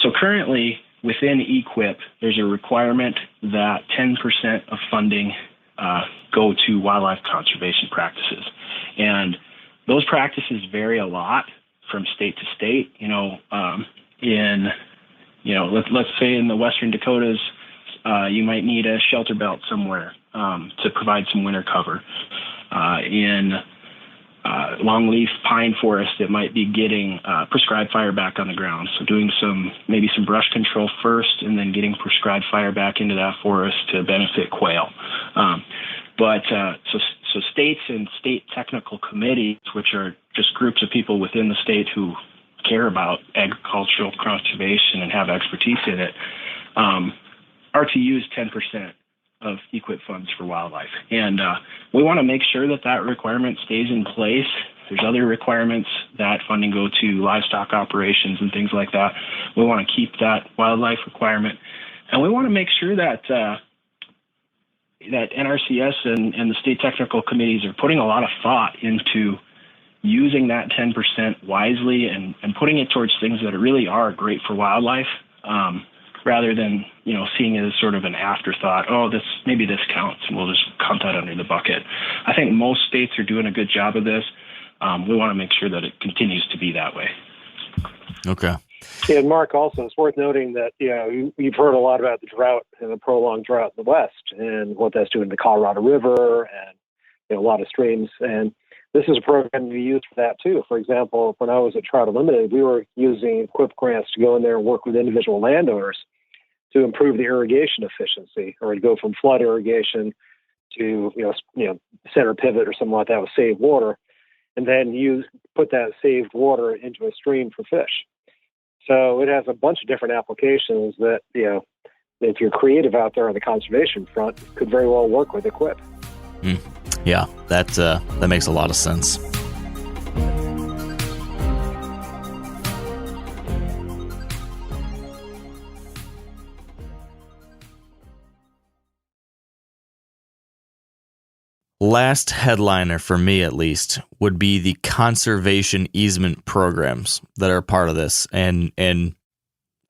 So currently, within EQIP, there's a requirement that 10% of funding go to wildlife conservation practices. And those practices vary a lot from state to state. Let's say in the Western Dakotas, you might need a shelter belt somewhere to provide some winter cover. In longleaf pine forest, it might be getting prescribed fire back on the ground. So doing maybe some brush control first, and then getting prescribed fire back into that forest to benefit quail. So states and state technical committees, which are just groups of people within the state who care about agricultural conservation and have expertise in it, are to use 10% of EQIP funds for wildlife. And we want to make sure that requirement stays in place. There's other requirements that funding go to livestock operations and things like that. We want to keep that wildlife requirement. And we want to make sure that that NRCS and the state technical committees are putting a lot of thought into using that 10% wisely and putting it towards things that really are great for wildlife, rather than, seeing it as sort of an afterthought. Oh, maybe this counts, and we'll just count that under the bucket. I think most states are doing a good job of this. We want to make sure that it continues to be that way. Okay. Yeah, and Mark, also, it's worth noting that, you've heard a lot about the drought and the prolonged drought in the West and what that's doing to the Colorado River and, a lot of streams. And this is a program we use for that too. For example, when I was at Trout Unlimited, we were using EQIP grants to go in there and work with individual landowners to improve the irrigation efficiency, or to go from flood irrigation to, center pivot or something like that with saved water, and then put that saved water into a stream for fish. So it has a bunch of different applications that, if you're creative out there on the conservation front, could very well work with EQIP. Yeah, that makes a lot of sense. Last headliner, for me at least, would be the conservation easement programs that are part of this. And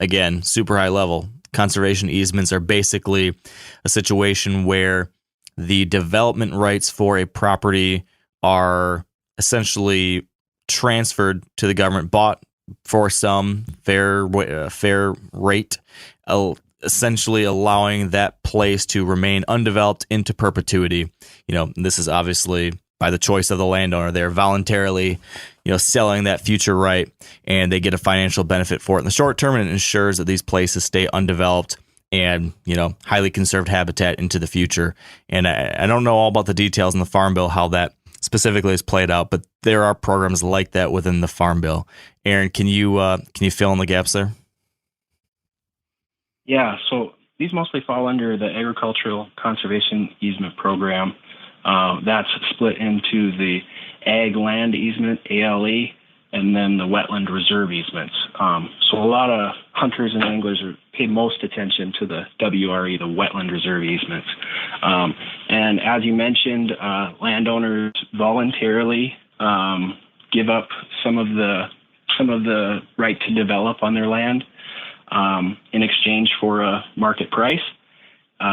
again, super high level. Conservation easements are basically a situation where the development rights for a property are essentially transferred to the government, bought for some fair rate, essentially allowing that place to remain undeveloped into perpetuity. This is obviously by the choice of the landowner. They're voluntarily, selling that future right, and they get a financial benefit for it in the short term, and it ensures that these places stay undeveloped and, highly conserved habitat into the future. And I don't know all about the details in the Farm Bill, how that specifically is played out, but there are programs like that within the Farm Bill. Aaron, can you fill in the gaps there? Yeah, so these mostly fall under the Agricultural Conservation Easement Program. That's split into the Ag Land Easement, ALE, and then the Wetland Reserve Easements. So a lot of hunters and anglers pay most attention to the WRE, the Wetland Reserve Easements. And as you mentioned, landowners voluntarily give up some of the right to develop on their land in exchange for a market price.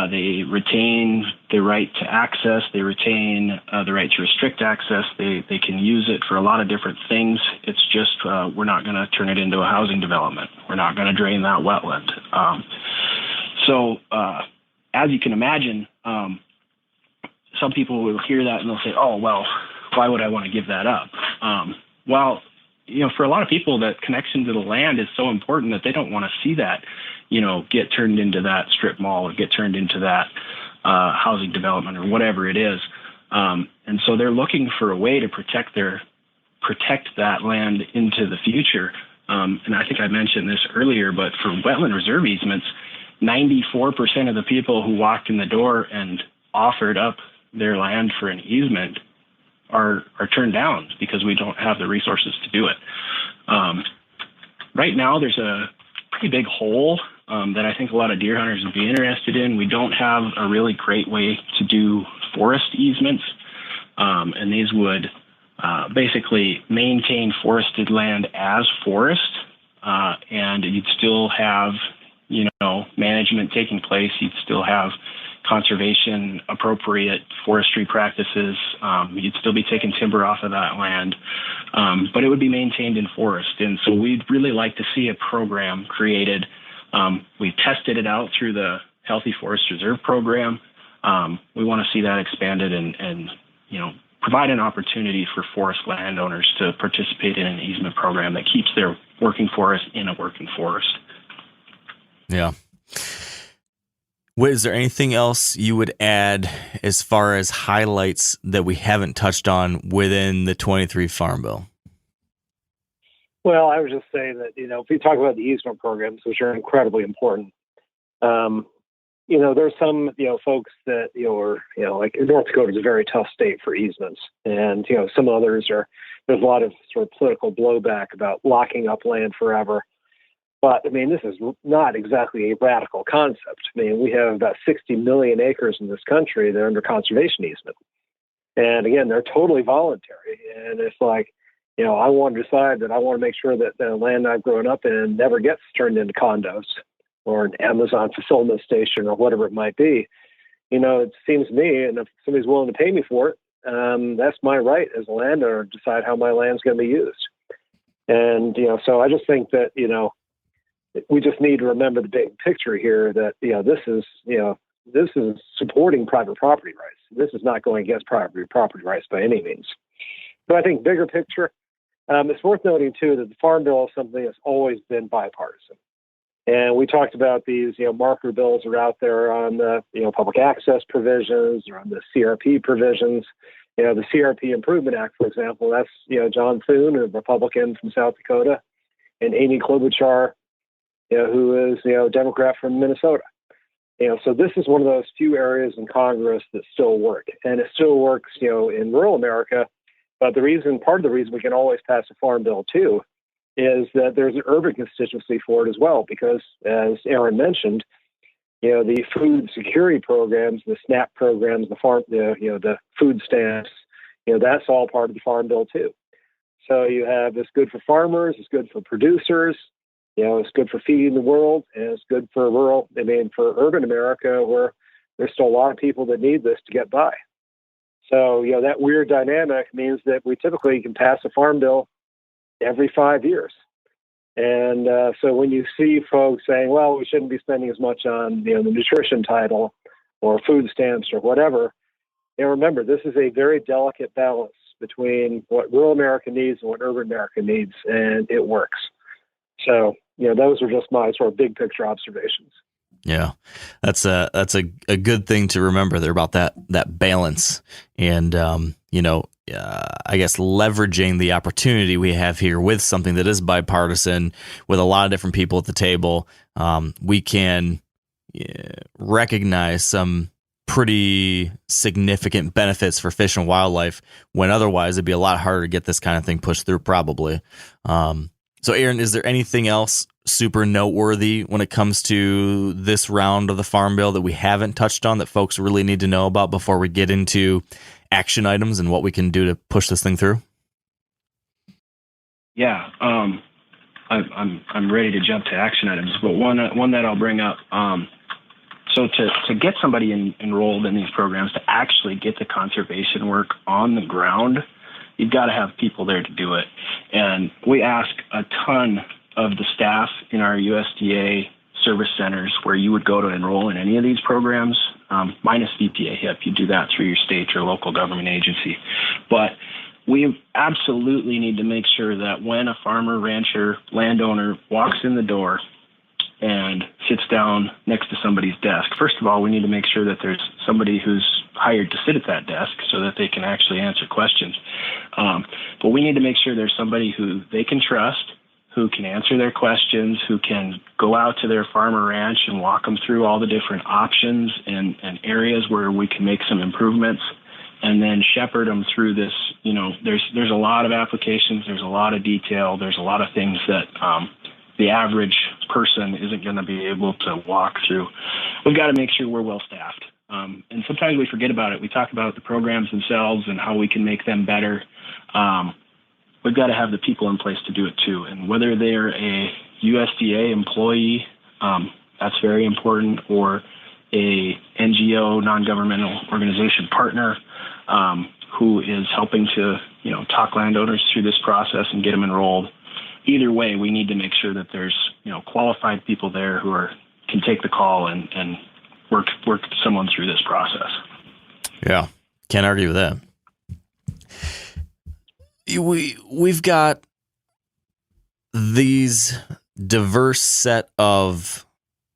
They retain the right to access. They retain the right to restrict access. They can use it for a lot of different things. It's just we're not going to turn it into a housing development. We're not going to drain that wetland. So as you can imagine, some people will hear that and they'll say, oh, well, why would I want to give that up? Well, for a lot of people, that connection to the land is so important that they don't want to see that, get turned into that strip mall or get turned into that housing development or whatever it is. And so they're looking for a way to protect that land into the future. And I think I mentioned this earlier, but for wetland reserve easements, 94% of the people who walked in the door and offered up their land for an easement are turned down because we don't have the resources to do it. Right now, there's a pretty big hole that I think a lot of deer hunters would be interested in. We don't have a really great way to do forest easements, and these would basically maintain forested land as forest, and you'd still have, management taking place. You'd still have conservation appropriate forestry practices. You'd still be taking timber off of that land, but it would be maintained in forest. And so we'd really like to see a program created. We tested it out through the Healthy Forest Reserve program. We want to see that expanded and provide an opportunity for forest landowners to participate in an easement program that keeps their working forest in a working forest. Yeah. Is there anything else you would add as far as highlights that we haven't touched on within the 23 Farm Bill? Well, I would just say that, if we talk about the easement programs, which are incredibly important, there's some, folks that, like North Dakota is a very tough state for easements. And, some others there's a lot of sort of political blowback about locking up land forever. But, this is not exactly a radical concept. We have about 60 million acres in this country that are under conservation easement. And again, they're totally voluntary. And it's like, I want to decide that I want to make sure that the land I've grown up in never gets turned into condos or an Amazon fulfillment station or whatever it might be. It seems to me, and if somebody's willing to pay me for it, that's my right as a landowner to decide how my land's going to be used. And, so I just think that, we just need to remember the big picture here that, this is supporting private property rights. This is not going against private property rights by any means. But I think bigger picture, it's worth noting, too, that the Farm Bill is something that's always been bipartisan. And we talked about these, marker bills are out there on the, public access provisions or on the CRP provisions. The CRP Improvement Act, for example, that's, John Thune, a Republican from South Dakota, and Amy Klobuchar, who is, a Democrat from Minnesota. So this is one of those few areas in Congress that still work. And it still works, in rural America. But part of the reason we can always pass a farm bill, too, is that there's an urban constituency for it as well. Because, as Aaron mentioned, the food security programs, the SNAP programs, the food stamps, that's all part of the farm bill, too. So you have it's good for farmers, it's good for producers, it's good for feeding the world, and it's good for for urban America, where there's still a lot of people that need this to get by. So, that weird dynamic means that we typically can pass a farm bill every 5 years. And so when you see folks saying, well, we shouldn't be spending as much on, the nutrition title or food stamps or whatever, remember, this is a very delicate balance between what rural America needs and what urban America needs, and it works. So, those are just my sort of big picture observations. Yeah, that's a good thing to remember there about that balance, and I guess leveraging the opportunity we have here with something that is bipartisan, with a lot of different people at the table. We can recognize some pretty significant benefits for fish and wildlife when otherwise it'd be a lot harder to get this kind of thing pushed through, probably. So, Aaron, is there anything else super noteworthy when it comes to this round of the Farm Bill that we haven't touched on that folks really need to know about before we get into action items and what we can do to push this thing through? Yeah, I'm ready to jump to action items, but one that I'll bring up. So to get somebody enrolled in these programs, to actually get the conservation work on the ground, you've got to have people there to do it. And we ask a ton of the staff in our USDA service centers where you would go to enroll in any of these programs, minus VPA HIP. You do that through your state or local government agency. But we absolutely need to make sure that when a farmer, rancher, landowner walks in the door and sits down next to somebody's desk, first of all, we need to make sure that there's somebody who's hired to sit at that desk so that they can actually answer questions. But we need to make sure there's somebody who they can trust, who can answer their questions, who can go out to their farm or ranch and walk them through all the different options and areas where we can make some improvements, and then shepherd them through this. There's a lot of applications, there's a lot of detail, there's a lot of things that the average person isn't going to be able to walk through. We've got to make sure we're well staffed. And sometimes we forget about it. We talk about the programs themselves and how we can make them better. We've got to have the people in place to do it too. And whether they're a USDA employee, that's very important, or a NGO, non-governmental organization partner, who is helping to, talk landowners through this process and get them enrolled. Either way, we need to make sure that there's, qualified people there who can take the call and work someone through this process. Yeah, can't argue with that. We've got these diverse set of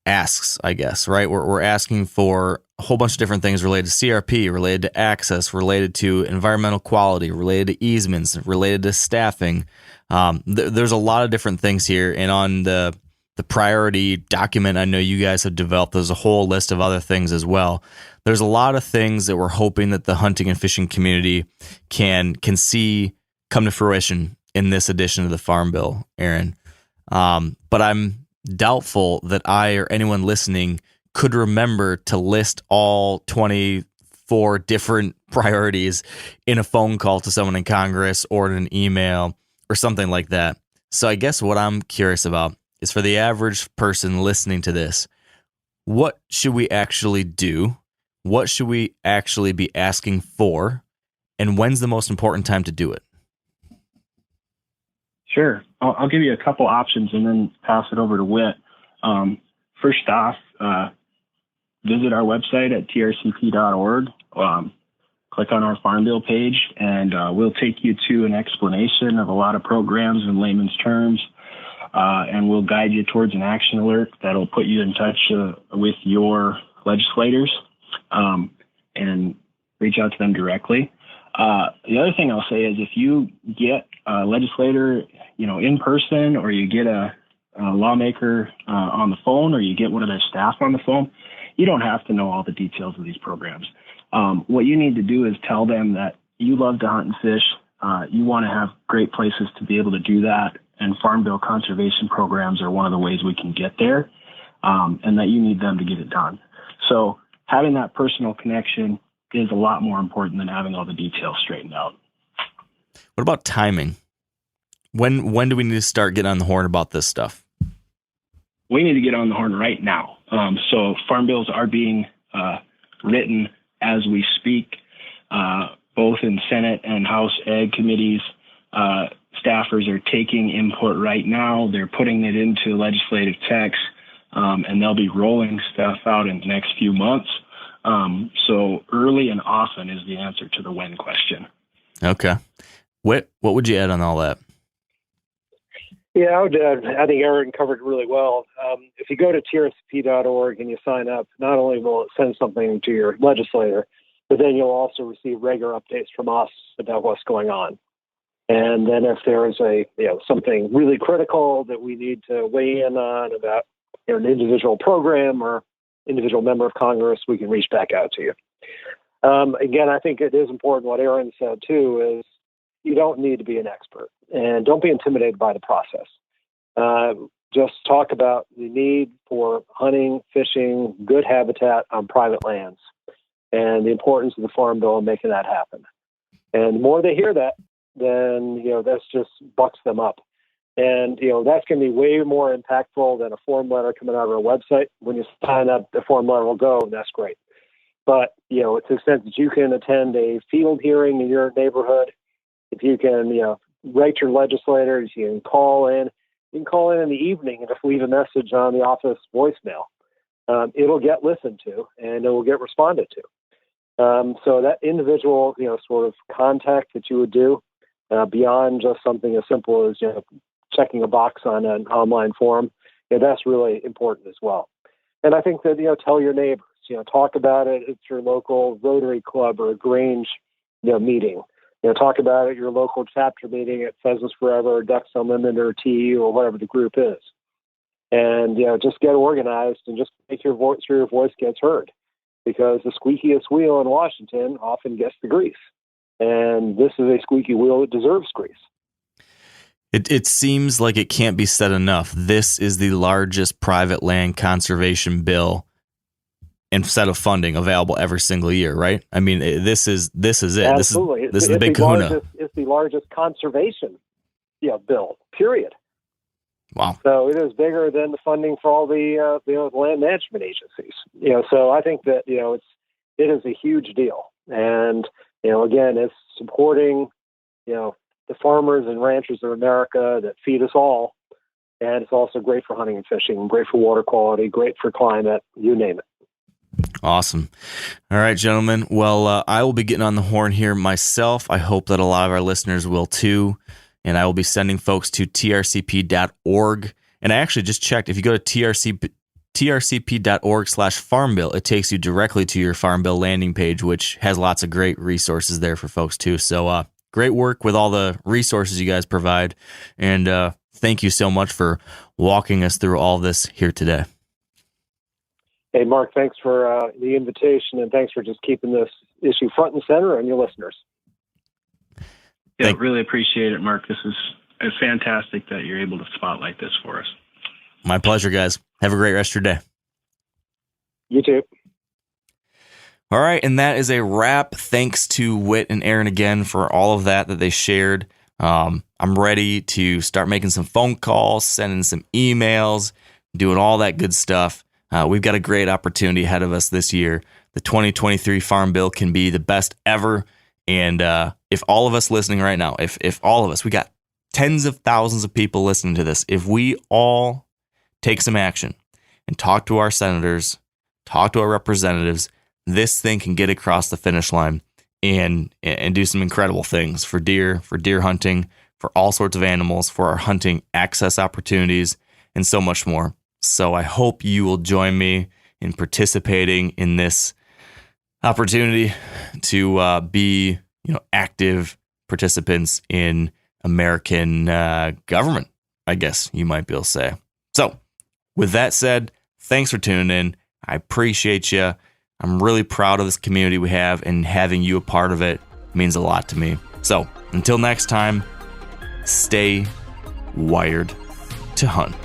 asks, I guess, right? We're asking for a whole bunch of different things related to CRP, related to access, related to environmental quality, related to easements, related to staffing. There's a lot of different things here. And on the priority document I know you guys have developed, there's a whole list of other things as well. There's a lot of things that we're hoping that the hunting and fishing community can see come to fruition in this edition of the Farm Bill, Aaron. But I'm doubtful that I or anyone listening could remember to list all 24 different priorities in a phone call to someone in Congress or in an email or something like that. So I guess what I'm curious about is, for the average person listening to this, what should we actually do? What should we actually be asking for? And when's the most important time to do it? Sure. I'll give you a couple options and then pass it over to Whit. First off, visit our website at trcp.org. Click on our Farm Bill page, and we'll take you to an explanation of a lot of programs in layman's terms, and we'll guide you towards an action alert that'll put you in touch with your legislators and reach out to them directly. The other thing I'll say is, if you get a legislator, in person, or you get a lawmaker on the phone, or you get one of their staff on the phone, you don't have to know all the details of these programs. What you need to do is tell them that you love to hunt and fish. You want to have great places to be able to do that, and Farm Bill conservation programs are one of the ways we can get there, and that you need them to get it done. So having that personal connection is a lot more important than having all the details straightened out. What about timing? When do we need to start getting on the horn about this stuff? We need to get on the horn right now. So farm bills are being written as we speak, both in Senate and House Ag committees. Staffers are taking input right now. They're putting it into legislative text, and they'll be rolling stuff out in the next few months. So early and often is the answer to the when question. Okay. What would you add on all that? Yeah, I think Aaron covered it really well. If you go to TRCP.org and you sign up, not only will it send something to your legislator, but then you'll also receive regular updates from us about what's going on. And then if there is something really critical that we need to weigh in on about an individual program or individual member of Congress, we can reach back out to you. Again, I think it is important what Aaron said too, is you don't need to be an expert, and don't be intimidated by the process. Just talk about the need for hunting, fishing, good habitat on private lands, and the importance of the Farm Bill in making that happen. And the more they hear that, then that's just bucks them up. And that's going to be way more impactful than a form letter coming out of our website. When you sign up, the form letter will go, and that's great. But to the extent that you can attend a field hearing in your neighborhood, if you can, write your legislators, you can call in. You can call in the evening and just leave a message on the office voicemail. It'll get listened to and it will get responded to. So that individual, sort of contact that you would do beyond just something as simple as checking a box on an online form, that's really important as well. And I think that tell your neighbors, talk about it at your local Rotary Club or a Grange, meeting. Talk about it at your local chapter meeting at Pheasants Forever, or Ducks Unlimited, or TU, or whatever the group is. And, just get organized and just make your voice gets heard, because the squeakiest wheel in Washington often gets the grease. And this is a squeaky wheel that deserves grease. It seems like it can't be said enough. This is the largest private land conservation bill and set of funding available every single year, right? I mean, this is it. Absolutely. This is the big kahuna. It's the largest conservation bill, period. Wow. So it is bigger than the funding for all the land management agencies. So I think that it is a huge deal, and again, it's supporting the farmers and ranchers of America that feed us all, and it's also great for hunting and fishing, great for water quality, great for climate, you name it. Awesome. All right, gentlemen. Well, I will be getting on the horn here myself. I hope that a lot of our listeners will too. And I will be sending folks to trcp.org. And I actually just checked. If you go to trcp.org/farm bill, it takes you directly to your Farm Bill landing page, which has lots of great resources there for folks too. So great work with all the resources you guys provide. And thank you so much for walking us through all this here today. Hey, Mark, thanks for the invitation, and thanks for just keeping this issue front and center and your listeners. Yeah, really appreciate it, Mark. This is fantastic that you're able to spotlight this for us. My pleasure, guys. Have a great rest of your day. You too. All right, and that is a wrap. Thanks to Whit and Aaron again for all of that they shared. I'm ready to start making some phone calls, sending some emails, doing all that good stuff. We've got a great opportunity ahead of us this year. The 2023 Farm Bill can be the best ever. And if all of us listening right now, if all of us, we got tens of thousands of people listening to this, if we all take some action and talk to our senators, talk to our representatives, this thing can get across the finish line and do some incredible things for deer hunting, for all sorts of animals, for our hunting access opportunities, and so much more. So I hope you will join me in participating in this opportunity to be, active participants in American government, I guess you might be able to say. So with that said, thanks for tuning in. I appreciate you. I'm really proud of this community we have, and having you a part of it means a lot to me. So until next time, stay wired to hunt.